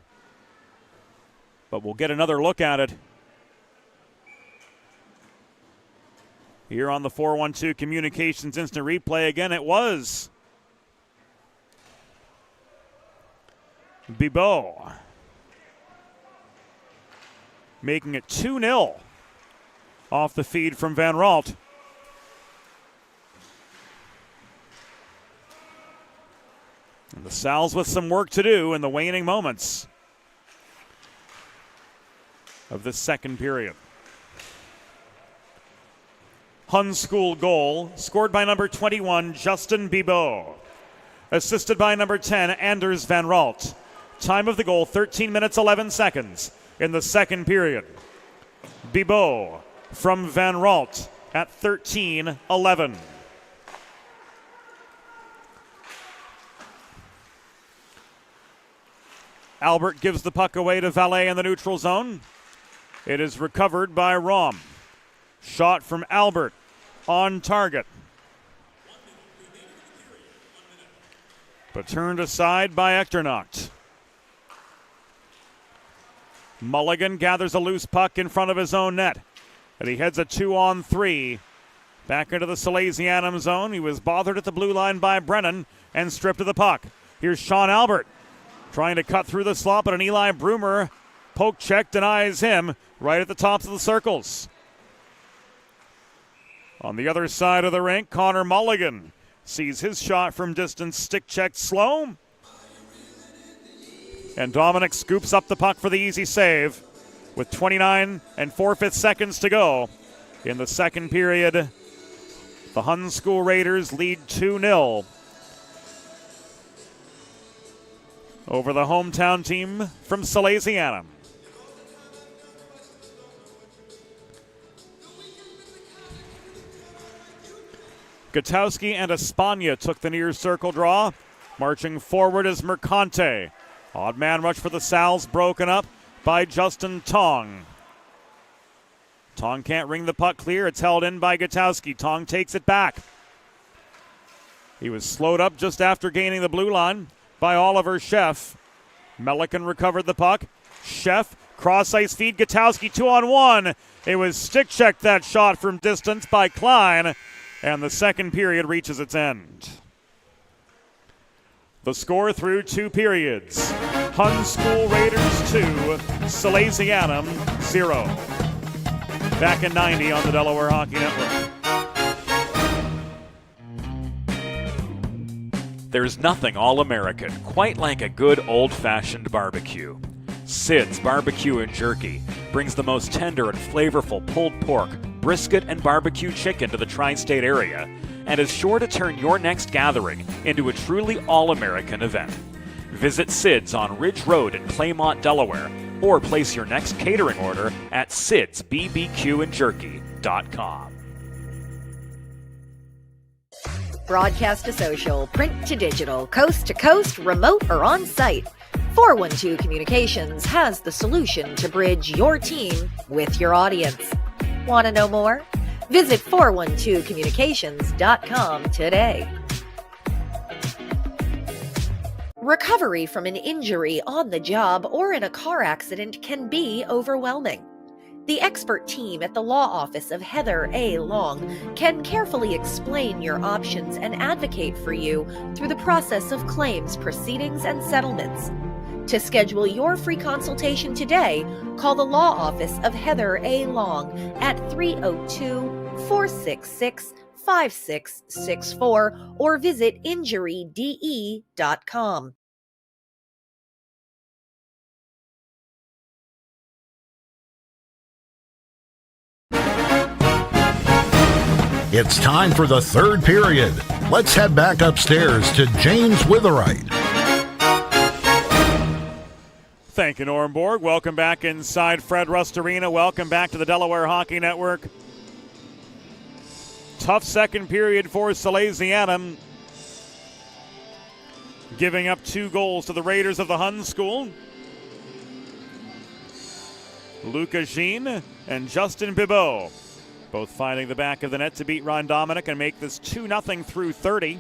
But we'll get another look at it here on the 412 Communications Instant Replay. Again, it was Bibeau, making it 2-0 off the feed from Van Ralt. And the Sal's with some work to do in the waning moments of this second period. Hun School goal, scored by number 21, Justin Bibeau. Assisted by number 10, Anders Van Ralt. Time of the goal, 13 minutes, 11 seconds in the second period. Bibeau from Van Ralt at 13-11. Albert gives the puck away to Vallet in the neutral zone. It is recovered by Rom. Shot from Albert on target, but turned aside by Echternacht. Mulligan gathers a loose puck in front of his own net, and he heads a 2-on-3 back into the Salesianum zone. He was bothered at the blue line by Brennan and stripped of the puck. Here's Sean Albert trying to cut through the slot, but an Eli Broomer poke check denies him right at the tops of the circles. On the other side of the rink, Connor Mulligan sees his shot from distance stick checked slow. And Dominic scoops up the puck for the easy save with 29 4/5 seconds to go in the second period. The Hun School Raiders lead 2-0 over the hometown team from Salesianum. Gutowski and Espana took the near circle draw. Marching forward is Mercante. Odd man rush for the Sal's, broken up by Justin Tong. Tong can't ring the puck clear. It's held in by Gutowski. Tong takes it back. He was slowed up just after gaining the blue line by Oliver Chef. Melican recovered the puck. Chef, cross-ice feed, Gutowski 2-on-1. It was stick-checked, that shot from distance by Klein, and the second period reaches its end. The score through 2 periods. Hun School Raiders 2, Salesianum 0. Back in 90 on the Delaware Hockey Network. There's nothing all-American quite like a good old-fashioned barbecue. Sid's Barbecue and Jerky brings the most tender and flavorful pulled pork, brisket, and barbecue chicken to the tri-state area and is sure to turn your next gathering into a truly all-American event. Visit Sid's on Ridge Road in Claymont, Delaware, or place your next catering order at sidsbbqandjerky.com. Broadcast to social, print to digital, coast to coast, remote or on-site. 412 Communications has the solution to bridge your team with your audience. Want to know more? Visit 412communications.com today. Recovery from an injury on the job or in a car accident can be overwhelming. The expert team at the law office of Heather A. Long can carefully explain your options and advocate for you through the process of claims, proceedings, and settlements. To schedule your free consultation today, call the law office of Heather A. Long at 302-466-5664 or visit injuryde.com. It's time for the third period. Let's head back upstairs to James Witherite. Thank you, Norm Borg. Welcome back inside Fred Rust Arena. Welcome back to the Delaware Hockey Network. Tough second period for Salesianum, giving up 2 goals to the Raiders of the Hun School. Luca Jean and Justin Bibot both finding the back of the net to beat Ron Dominic and make this 2-0 through 30.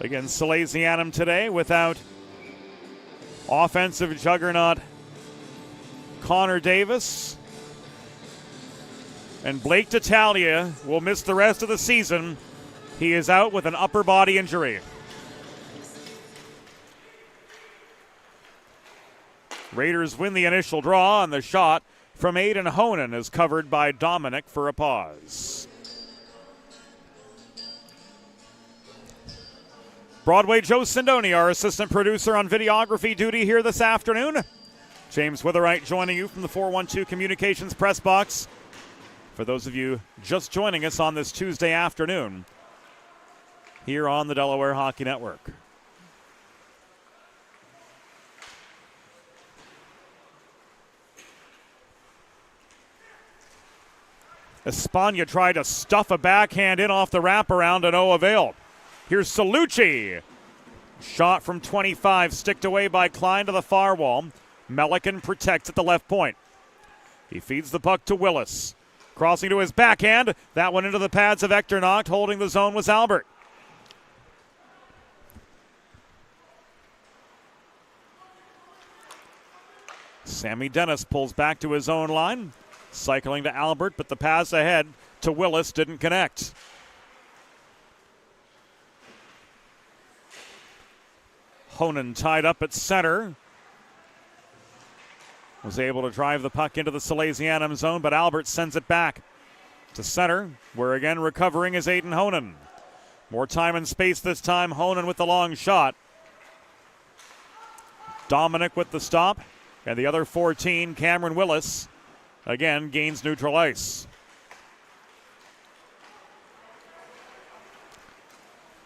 Again, Salesianum today without offensive juggernaut Connor Davis. And Blake D'Italia will miss the rest of the season. He is out with an upper body injury. Raiders win the initial draw, and the shot from Aiden Honan is covered by Dominic for a pause. Broadway Joe Sindoni, our assistant producer on videography duty here this afternoon. James Witherite joining you from the 412 Communications press box. For those of you just joining us on this Tuesday afternoon here on the Delaware Hockey Network. Espana tried to stuff a backhand in off the wraparound to no avail. Here's Salucci. Shot from 25, sticked away by Klein to the far wall. Melican protects at the left point. He feeds the puck to Willis. Crossing to his backhand. That one into the pads of Echternacht. Holding the zone was Albert. Sammy Dennis pulls back to his own line. Cycling to Albert, but the pass ahead to Willis didn't connect. Honan tied up at center. Was able to drive the puck into the Salesianum zone, but Albert sends it back to center, where again recovering is Aiden Honan. More time and space this time. Honan with the long shot. Dominic with the stop. And the other 14, Cameron Willis, again gains neutral ice.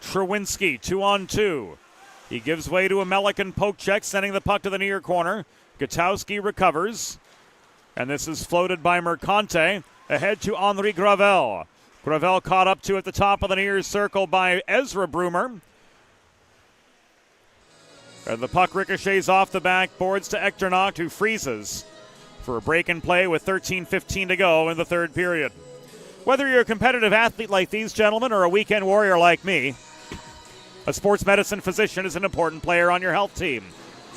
Trewinski, 2-on-2. He gives way to a Melican poke check, sending the puck to the near corner. Gutowski recovers. And this is floated by Mercante. Ahead to Henri Gravel. Gravel caught up to at the top of the near circle by Ezra Brumer. And the puck ricochets off the backboards to Echternacht, who freezes for a break and play with 13:15 to go in the third period. Whether you're a competitive athlete like these gentlemen or a weekend warrior like me, a sports medicine physician is an important player on your health team.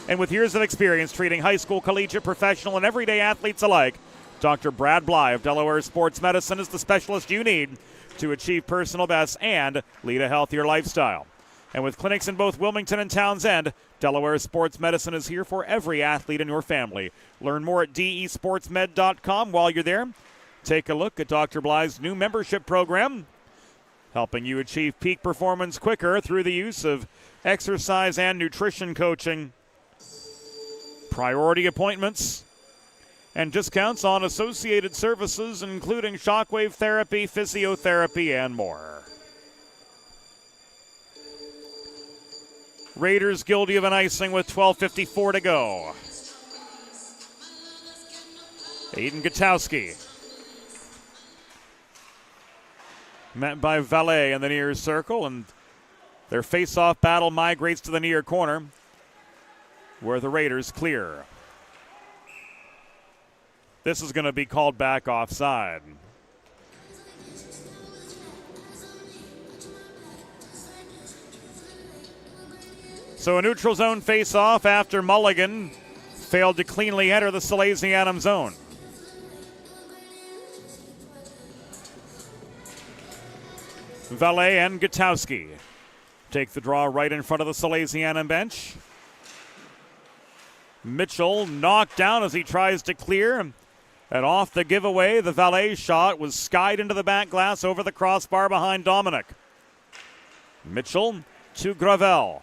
And with years of experience treating high school, collegiate, professional, and everyday athletes alike, Dr. Brad Bly of Delaware Sports Medicine is the specialist you need to achieve personal best and lead a healthier lifestyle. And with clinics in both Wilmington and Townsend, Delaware Sports Medicine is here for every athlete in your family. Learn more at desportsmed.com. While you're there, take a look at Dr. Bly's new membership program, helping you achieve peak performance quicker through the use of exercise and nutrition coaching, priority appointments, and discounts on associated services, including shockwave therapy, physiotherapy, and more. Raiders guilty of an icing with 12:54 to go. Aiden Gutowski met by Valet in the near circle, and their face-off battle migrates to the near corner where the Raiders clear. This is going to be called back offside. So a neutral zone face-off after Mulligan failed to cleanly enter the Salesianum zone. Valet and Gutowski take the draw right in front of the Salesianum bench. Mitchell knocked down as he tries to clear. And off the giveaway, the Valet shot was skied into the back glass over the crossbar behind Dominic. Mitchell to Gravel.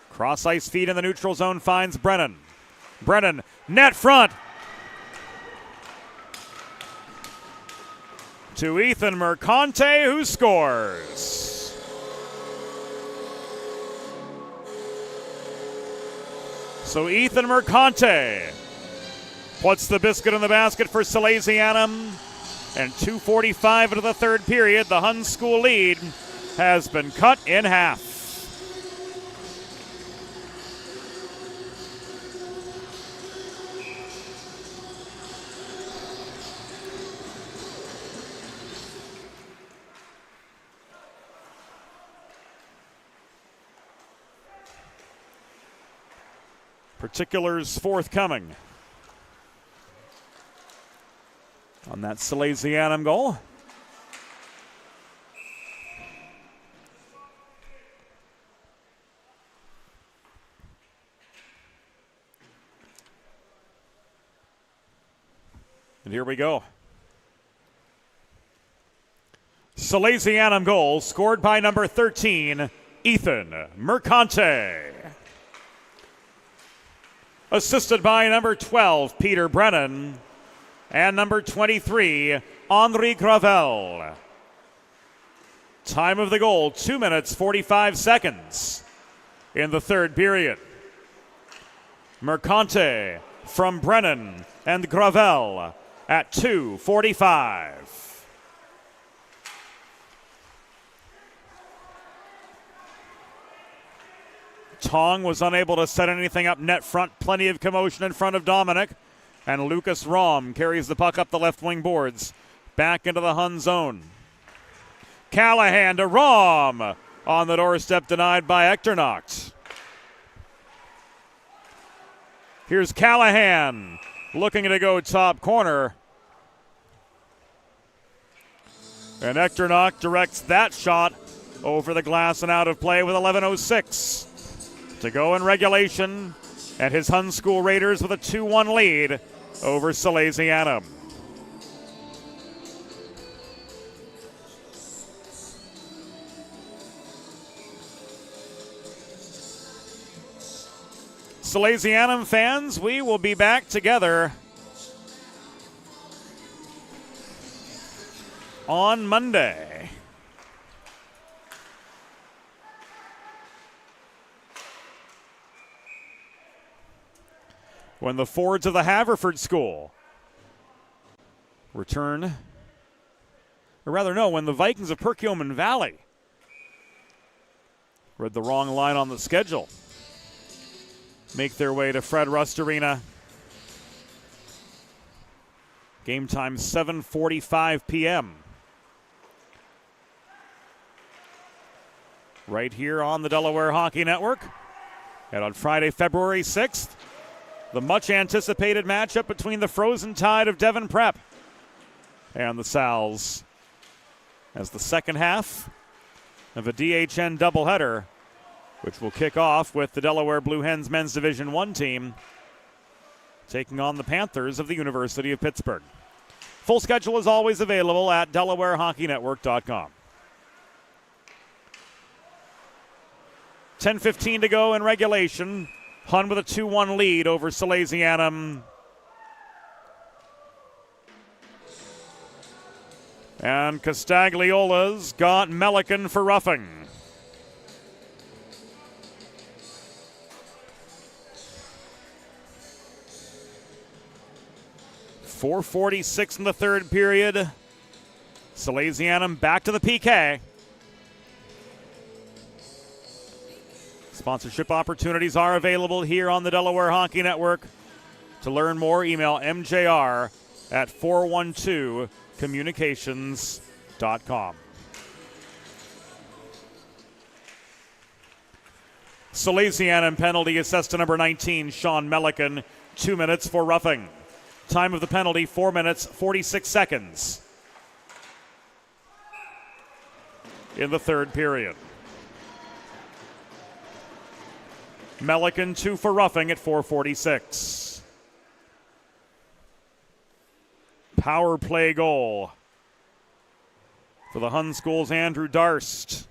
Cross ice feed in the neutral zone finds Brennan. Brennan, net front. To Ethan Mercante, who scores. So Ethan Mercante puts the biscuit in the basket for Salesianum. And 2:45 into the third period, the Hun School lead has been cut in half. Particulars forthcoming on that Salesianum goal. And here we go. Salesianum goal scored by number 13, Ethan Mercante. Assisted by number 12, Peter Brennan, and number 23, Henri Gravel. Time of the goal, 2 minutes, 45 seconds in the third period. Mercante from Brennan and Gravel at 2:45. Tong was unable to set anything up net front. Plenty of commotion in front of Dominic. And Lucas Rom carries the puck up the left wing boards. Back into the Hun zone. Callahan to Rom. On the doorstep, denied by Echternacht. Here's Callahan looking to go top corner. And Echternacht directs that shot over the glass and out of play with 11:06 to go in regulation, and his Hun School Raiders with a 2-1 lead over Salesianum. Salesianum fans, we will be back together on Monday. When the Fords of the Haverford School return, or rather no, when the Vikings of Perkiomen Valley, read the wrong line on the schedule, make their way to Fred Rust Arena. Game time 7:45 p.m. Right here on the Delaware Hockey Network. And on Friday, February 6th, The much anticipated matchup between the Frozen Tide of Devon Prep and the Sal's, as the second half of a DHN doubleheader, which will kick off with the Delaware Blue Hens men's Division I team taking on the Panthers of the University of Pittsburgh. Full schedule is always available at DelawareHockeyNetwork.com. 10:15 to go in regulation. Hun with a 2-1 lead over Salesianum. And Castagliola's got Melican for roughing. .446 in the third period. Salesianum back to the PK. Sponsorship opportunities are available here on the Delaware Hockey Network. To learn more, email mjr at 412communications.com. Salesianum penalty assessed to number 19, Sean Melican, 2 minutes for roughing. Time of the penalty, 4 minutes, 46 seconds in the third period. Melican 2 for roughing at 4:46. Power play goal for the Hun School's Andrew Darst.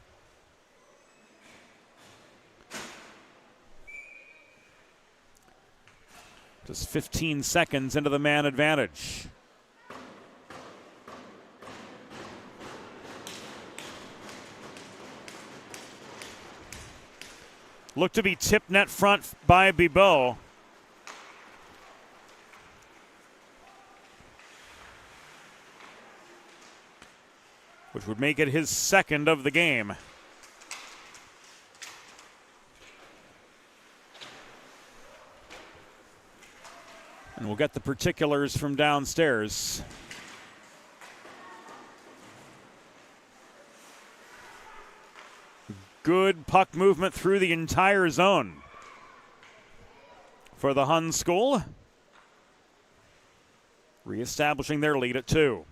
Just 15 seconds into the man advantage. Looked to be tipped net front by Bibeau. Which would make it his second of the game. And we'll get the particulars from downstairs. Good puck movement through the entire zone for the Hun School, reestablishing their lead at 2.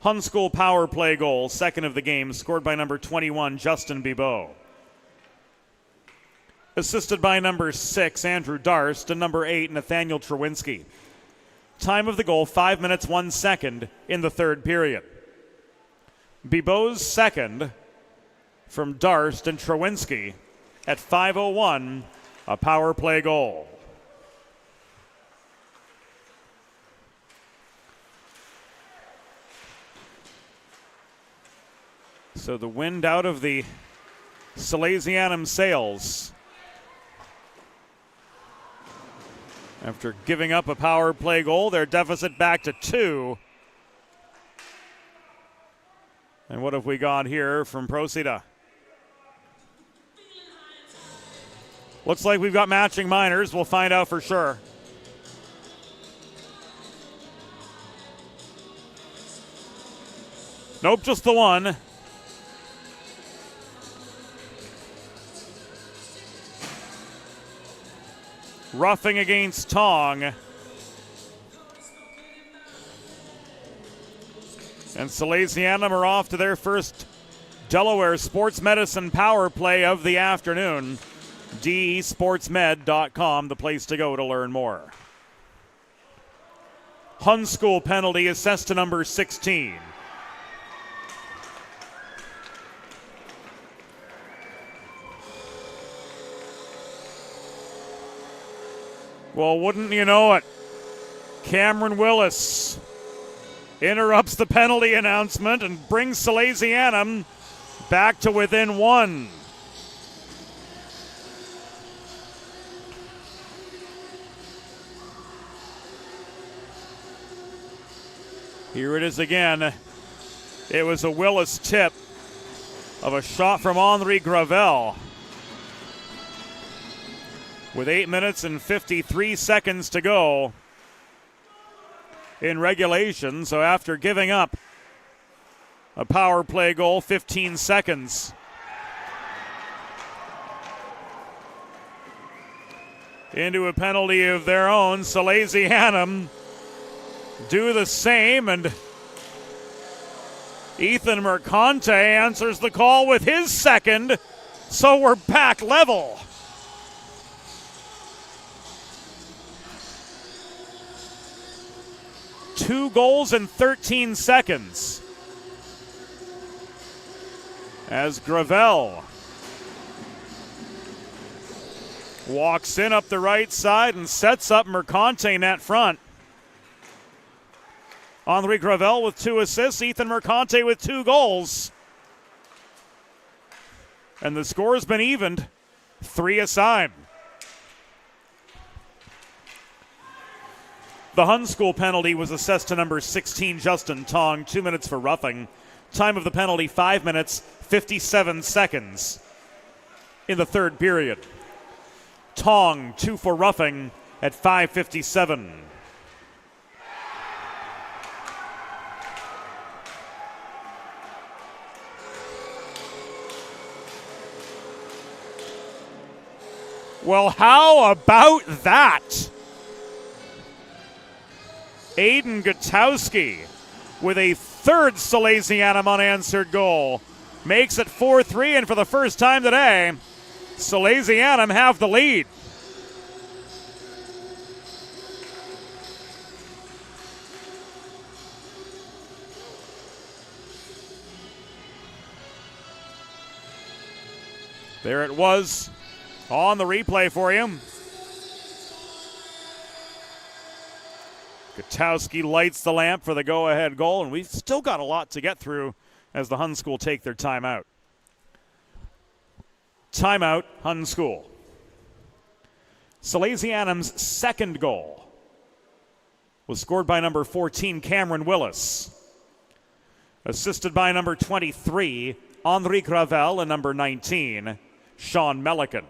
Hun School power play goal, second of the game, scored by number 21, Justin Bibeau. Assisted by number 6, Andrew Darst, and number 8, Nathaniel Trewinski. Time of the goal, 5 minutes, 1 second in the third period. Bibeau's second from Darst and Trewinski at 5:01, a power play goal. So the wind out of the Salesianum sails after giving up a power play goal. Their deficit back to 2. And what have we got here from Procida? Looks like we've got matching minors. We'll find out for sure. Nope, just the one. Roughing against Tong. And Salesianum are off to their first Delaware Sports Medicine power play of the afternoon. desportsmed.com, the place to go to learn more. Hun School penalty assessed to number 16. Well, wouldn't you know it, Cameron Willis interrupts the penalty announcement and brings Salesianum back to within 1. Here it is again. It was a Willis tip of a shot from Henri Gravel. With 8 minutes and 53 seconds to go in regulation. So after giving up a power play goal, 15 seconds into a penalty of their own. Salesianum do the same, and Ethan Mercante answers the call with his second, so we're back level. Two goals in 13 seconds as Gravel walks in up the right side and sets up Mercante net front. Henri Gravel with 2 assists, Ethan Mercante with 2 goals. And the score's been evened, 3-3. The Hun School penalty was assessed to number 16, Justin Tong, 2 minutes for roughing. Time of the penalty, 5 minutes, 57 seconds in the third period. Tong, 2 for roughing at 5:57. Well, how about that? Aiden Gutowski with a third Salesianum unanswered goal. Makes it 4-3, and for the first time today, Salesianum have the lead. There it was on the replay for you. Gutowski lights the lamp for the go-ahead goal, and we've still got a lot to get through as the Hun School take their timeout. Timeout, Hun School. Salesianum's second goal was scored by number 14, Cameron Willis. Assisted by number 23, Henri Gravel, and number 19, Sean Melican.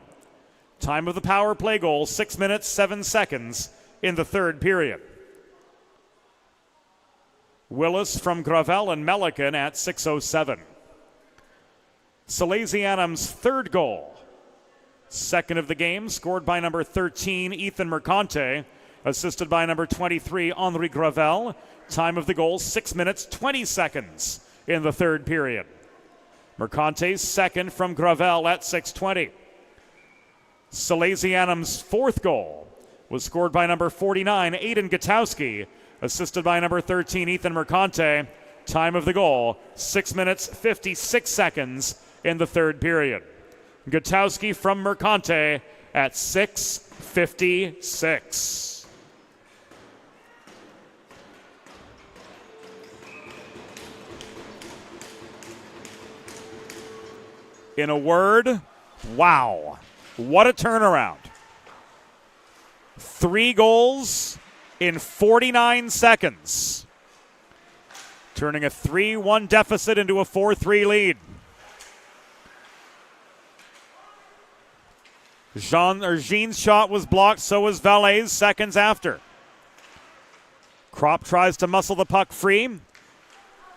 Time of the power play goal, 6 minutes, 7 seconds in the third period. Willis from Gravel and Melican at 6:07. Salesianum's third goal, second of the game, scored by number 13, Ethan Mercante, assisted by number 23, Henri Gravel. Time of the goal, 6 minutes, 20 seconds in the third period. Mercante's second from Gravel at 6:20. Salesianum's fourth goal was scored by number 49, Aiden Gutowski, assisted by number 13, Ethan Mercante. Time of the goal, 6 minutes, 56 seconds in the third period. Gutowski from Mercante at 6:56. In a word, wow. What a turnaround. 3 goals in 49 seconds, turning a 3-1 deficit into a 4-3 lead. Jean's shot was blocked, so was Valet's seconds after. Kropp tries to muscle the puck free,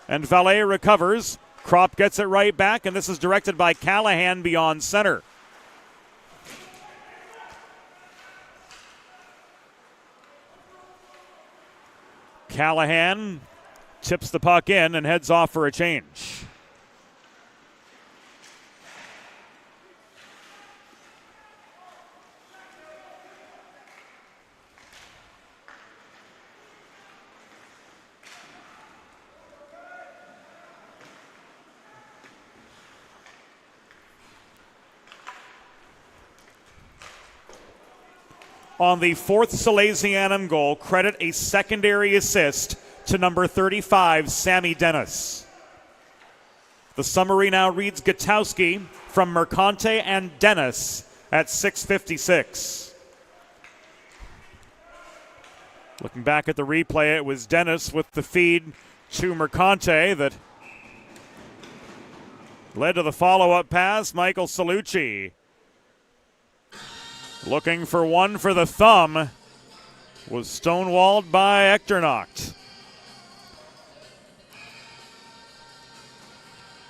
and Valet recovers. Kropp gets it right back, and this is directed by Callahan beyond center. Callahan tips the puck in and heads off for a change. On the fourth Salesianum goal, credit a secondary assist to number 35, Sammy Dennis. The summary now reads Gutowski from Mercante and Dennis at 6:56. Looking back at the replay, it was Dennis with the feed to Mercante that led to the follow-up pass. Michael Salucci looking for one for the thumb, was stonewalled by Echternacht.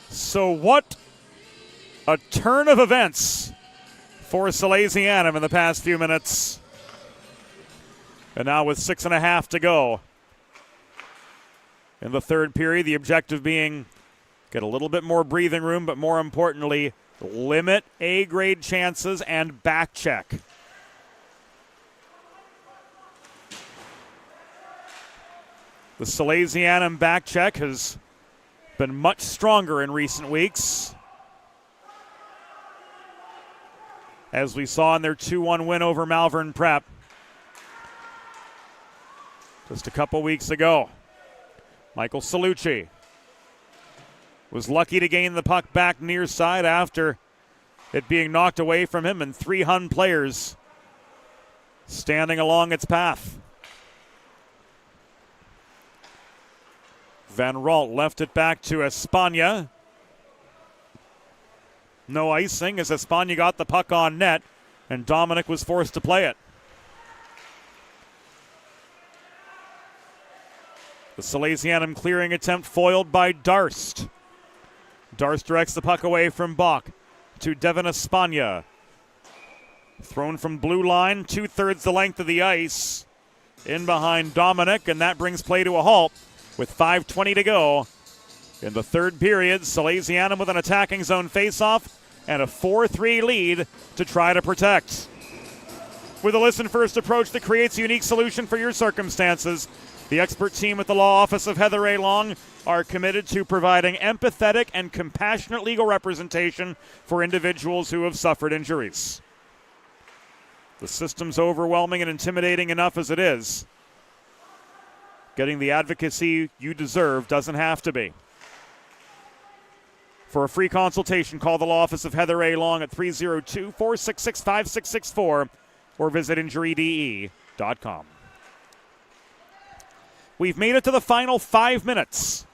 So what a turn of events for Salesianum in the past few minutes. And now with 6.5 to go in the third period, the objective being get a little bit more breathing room, but more importantly, limit A-grade chances and back check. The Salesianum back check has been much stronger in recent weeks, as we saw in their 2-1 win over Malvern Prep just a couple weeks ago. Michael Salucci was lucky to gain the puck back near side after it being knocked away from him, and 3 Hun players standing along its path. Van Ralt left it back to Espana. No icing as Espana got the puck on net, and Dominic was forced to play it. The Salesianum clearing attempt foiled by Darst. Darst directs the puck away from Bach to Devin Espana. Thrown from blue line, 2/3 the length of the ice. In behind Dominic, and that brings play to a halt with 5:20 to go in the third period. Salesianum with an attacking zone faceoff and a 4-3 lead to try to protect. With a listen-first approach that creates a unique solution for your circumstances, the expert team at the law office of Heather A. Long are committed to providing empathetic and compassionate legal representation for individuals who have suffered injuries. The system's overwhelming and intimidating enough as it is. Getting the advocacy you deserve doesn't have to be. For a free consultation, call the law office of Heather A. Long at 302-466-5664 or visit injuryde.com. We've made it to the final 5 minutes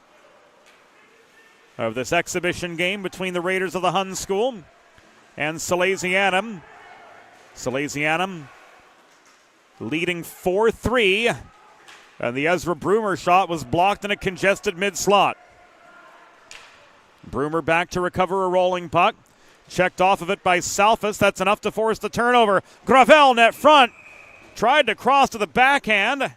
of this exhibition game between the Raiders of the Hun School and Salesianum. Salesianum leading 4-3, and the Ezra Broomer shot was blocked in a congested mid-slot. Broomer back to recover a rolling puck. Checked off of it by Salfas. That's enough to force the turnover. Gravel net front. Tried to cross to the backhand,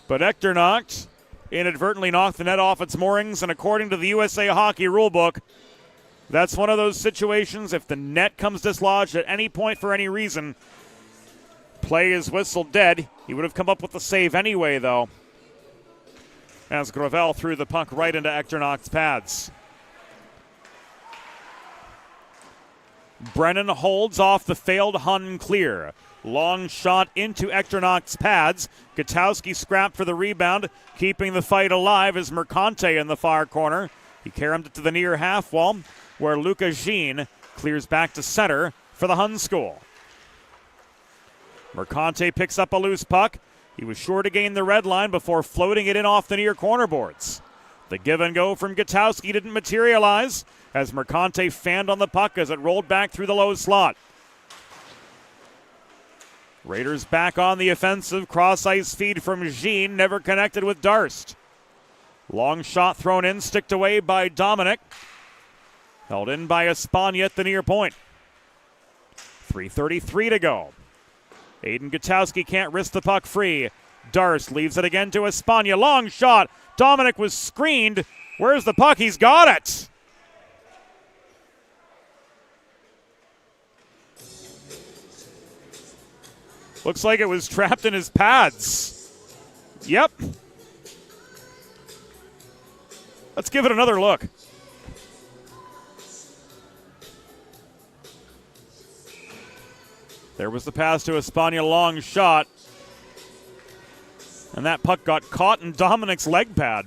but Echternach inadvertently knocked the net off its moorings, and according to the USA Hockey Rulebook, that's one of those situations, if the net comes dislodged at any point for any reason, play is whistled dead. He would have come up with the save anyway, though, as Gravel threw the puck right into Echternach's pads. Brennan holds off the failed Hun clear. Long shot into Echternach's pads. Gutowski scrapped for the rebound, keeping the fight alive as Mercante in the far corner. He carried it to the near half wall, where Luca Jean clears back to center for the Hun School. Mercante picks up a loose puck. He was sure to gain the red line before floating it in off the near corner boards. The give and go from Gutowski didn't materialize as Mercante fanned on the puck as it rolled back through the low slot. Raiders back on the offensive. Cross-ice feed from Jean, never connected with Darst. Long shot thrown in, sticked away by Dominic. Held in by Espana at the near point. 3:33 to go. Aiden Gutowski can't risk the puck free. Darst leaves it again to Espana. Long shot. Dominic was screened. Where's the puck? He's got it. Looks like it was trapped in his pads. Yep. Let's give it another look. There was the pass to Espana, long shot. And that puck got caught in Dominic's leg pad.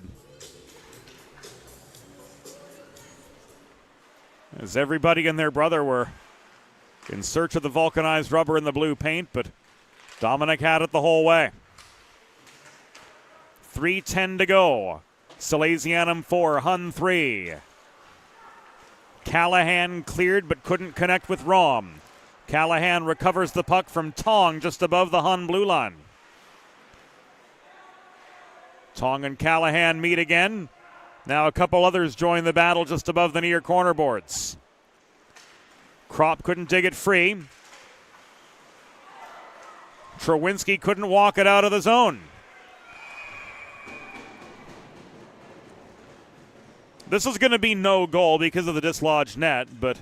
As everybody and their brother were in search of the vulcanized rubber and the blue paint, but Dominic had it the whole way. 3:10 to go. Salesianum 4, Hun 3. Callahan cleared but couldn't connect with Rom. Callahan recovers the puck from Tong just above the Hun blue line. Tong and Callahan meet again. Now a couple others join the battle just above the near corner boards. Kropp couldn't dig it free. Trowinski couldn't walk it out of the zone. This is going to be no goal because of the dislodged net, but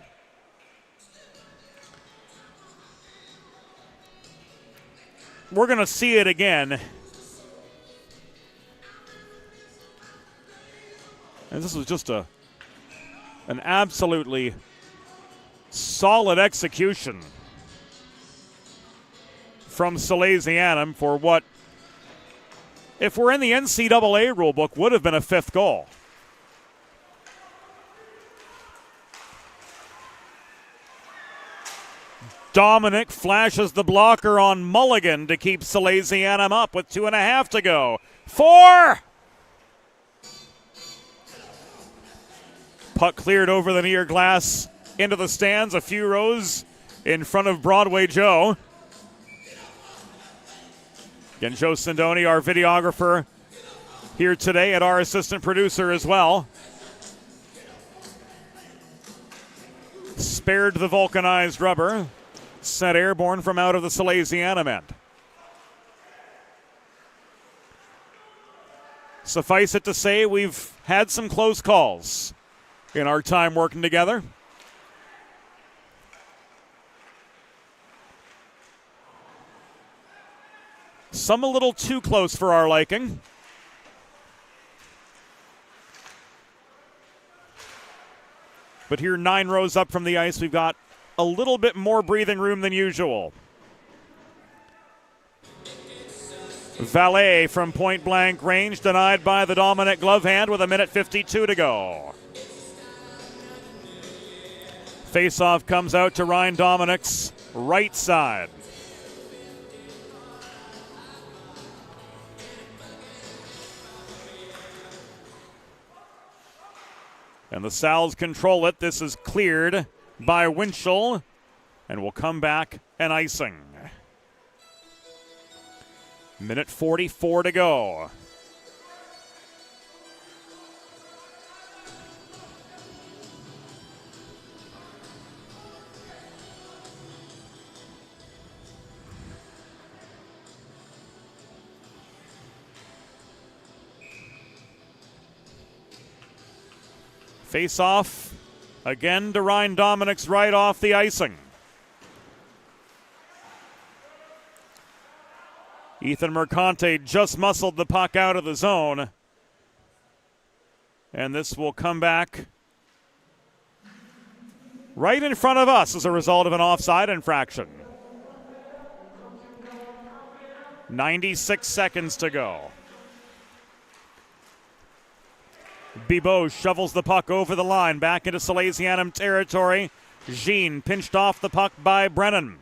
we're going to see it again. And this was just an absolutely solid execution from Salesianum for what, if we're in the NCAA rulebook, would have been a fifth goal. Dominic flashes the blocker on Mulligan to keep Salesianum up with 2.5 to go. 4! Puck cleared over the near glass into the stands, a few rows in front of Broadway Joe. Again, Joe Sindoni, our videographer, here today, and our assistant producer as well. Spared the vulcanized rubber. Sent airborne from out of the Salesianum end. Suffice it to say, we've had some close calls in our time working together. Some a little too close for our liking. But here, 9 rows up from the ice, we've got a little bit more breathing room than usual. Valet from point blank range, denied by the dominant glove hand with 1:52 to go. Faceoff comes out to Ryan Dominic's right side. And the Sals control it. This is cleared by Winchell and will come back and icing. 1:44 to go. Face off again to Ryan Dominic's right off the icing. Ethan Mercante just muscled the puck out of the zone. And this will come back right in front of us as a result of an offside infraction. 96 seconds to go. Bibeau shovels the puck over the line, back into Salesianum territory. Jean pinched off the puck by Brennan.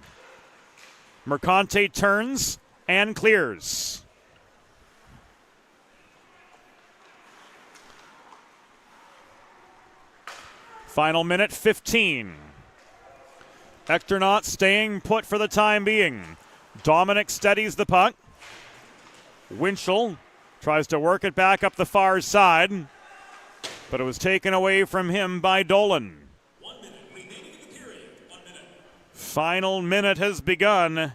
Mercante turns and clears. Final minute, 15. Ekternaut staying put for the time being. Dominic steadies the puck. Winchell tries to work it back up the far side, but it was taken away from him by Dolan. 1 minute remaining in the period. 1 minute. Final minute has begun.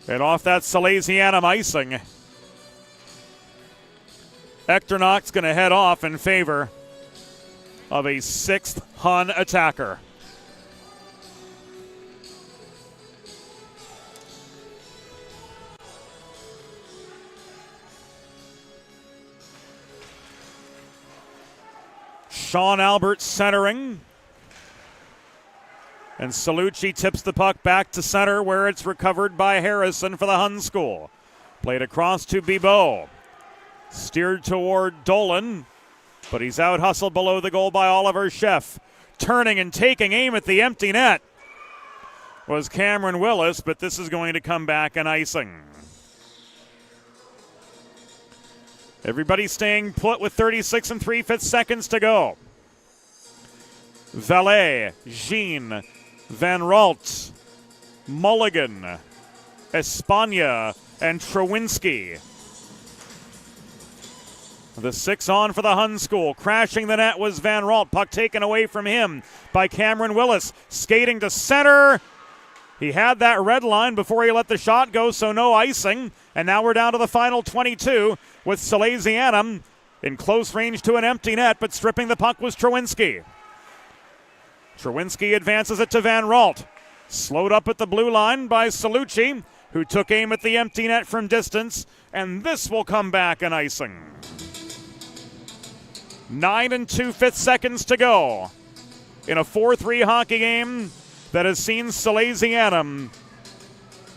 And off that Salesianum icing, Ekternaut's going to head off in favor of a 6th Hun attacker. Sean Albert centering. And Salucci tips the puck back to center where it's recovered by Harrison for the Hun School. Played across to Bibeau. Steered toward Dolan, but he's out hustled below the goal by Oliver Sheff. Turning and taking aim at the empty net was Cameron Willis, but this is going to come back and icing. Everybody staying put with 36 3/5 seconds to go. Valet, Jean, Van Ralt, Mulligan, Espana, and Trowinski. The 6 on for the Hun School. Crashing the net was Van Ralt. Puck taken away from him by Cameron Willis. Skating to center. He had that red line before he let the shot go, so no icing. And now we're down to the final 22 with Salesianum in close range to an empty net, but stripping the puck was Trowinski. Trowinski advances it to Van Ralt. Slowed up at the blue line by Salucci, who took aim at the empty net from distance, and this will come back an icing. 9 2/5 seconds to go in a 4-3 hockey game that has seen Salesianum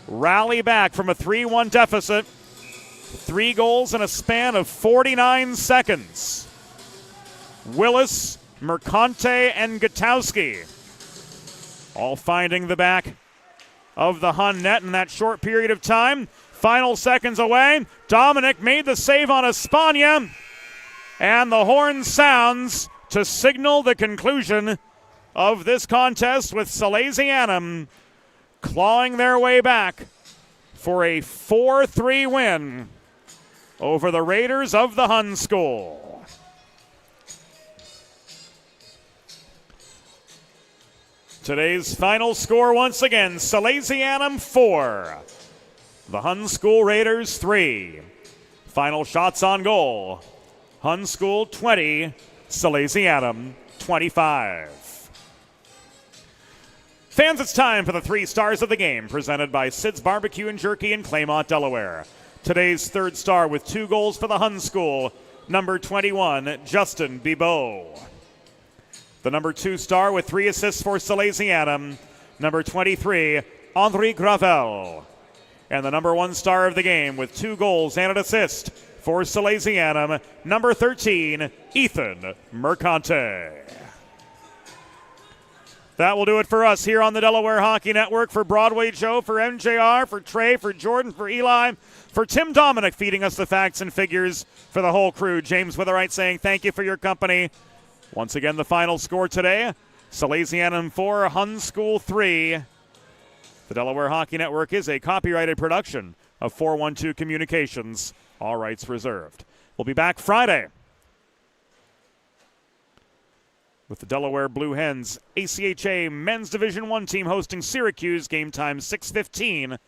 rally back from a 3-1 deficit. 3 goals in a span of 49 seconds. Willis, Mercante, and Gutowski all finding the back of the Hun net in that short period of time. Final seconds away. Dominic made the save on Espana, and the horn sounds to signal the conclusion of this contest, with Salesianum clawing their way back for a 4-3 win over the Raiders of the Hun School. Today's final score once again, Salesianum 4, the Hun School Raiders 3. Final shots on goal, Hun School 20, Salesianum 25. Fans, it's time for the 3 stars of the game, presented by Sid's Barbecue and Jerky in Claymont, Delaware. Today's 3rd star with 2 goals for the Hun School, number 21, Justin Bibeau. The number 2 star with 3 assists for Salesianum, number 23, Henri Gravel. And the number 1 star of the game with 2 goals and an assist for Salesianum, number 13, Ethan Mercante. That will do it for us here on the Delaware Hockey Network. For Broadway Joe, for MJR, for Trey, for Jordan, for Eli, for Tim Dominic feeding us the facts and figures, for the whole crew, James Witherite saying thank you for your company. Once again, the final score today, Salesianum 4, Hun School 3. The Delaware Hockey Network is a copyrighted production of 412 Communications, all rights reserved. We'll be back Friday with the Delaware Blue Hens ACHA Men's Division I team hosting Syracuse, game time 6:15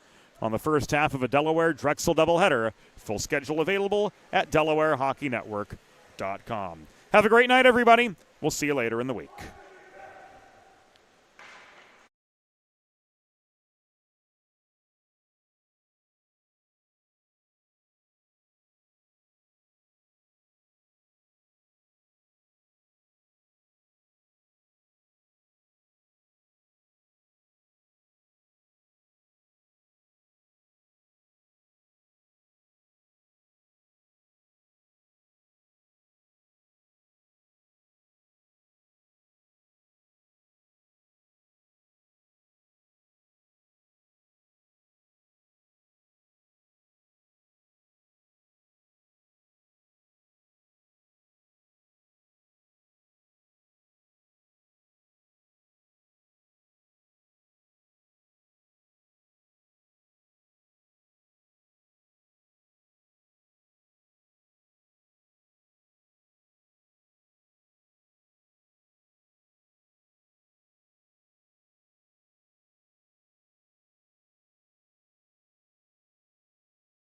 on the first half of a Delaware Drexel doubleheader. Full schedule available at DelawareHockeyNetwork.com. Have a great night, everybody. We'll see you later in the week.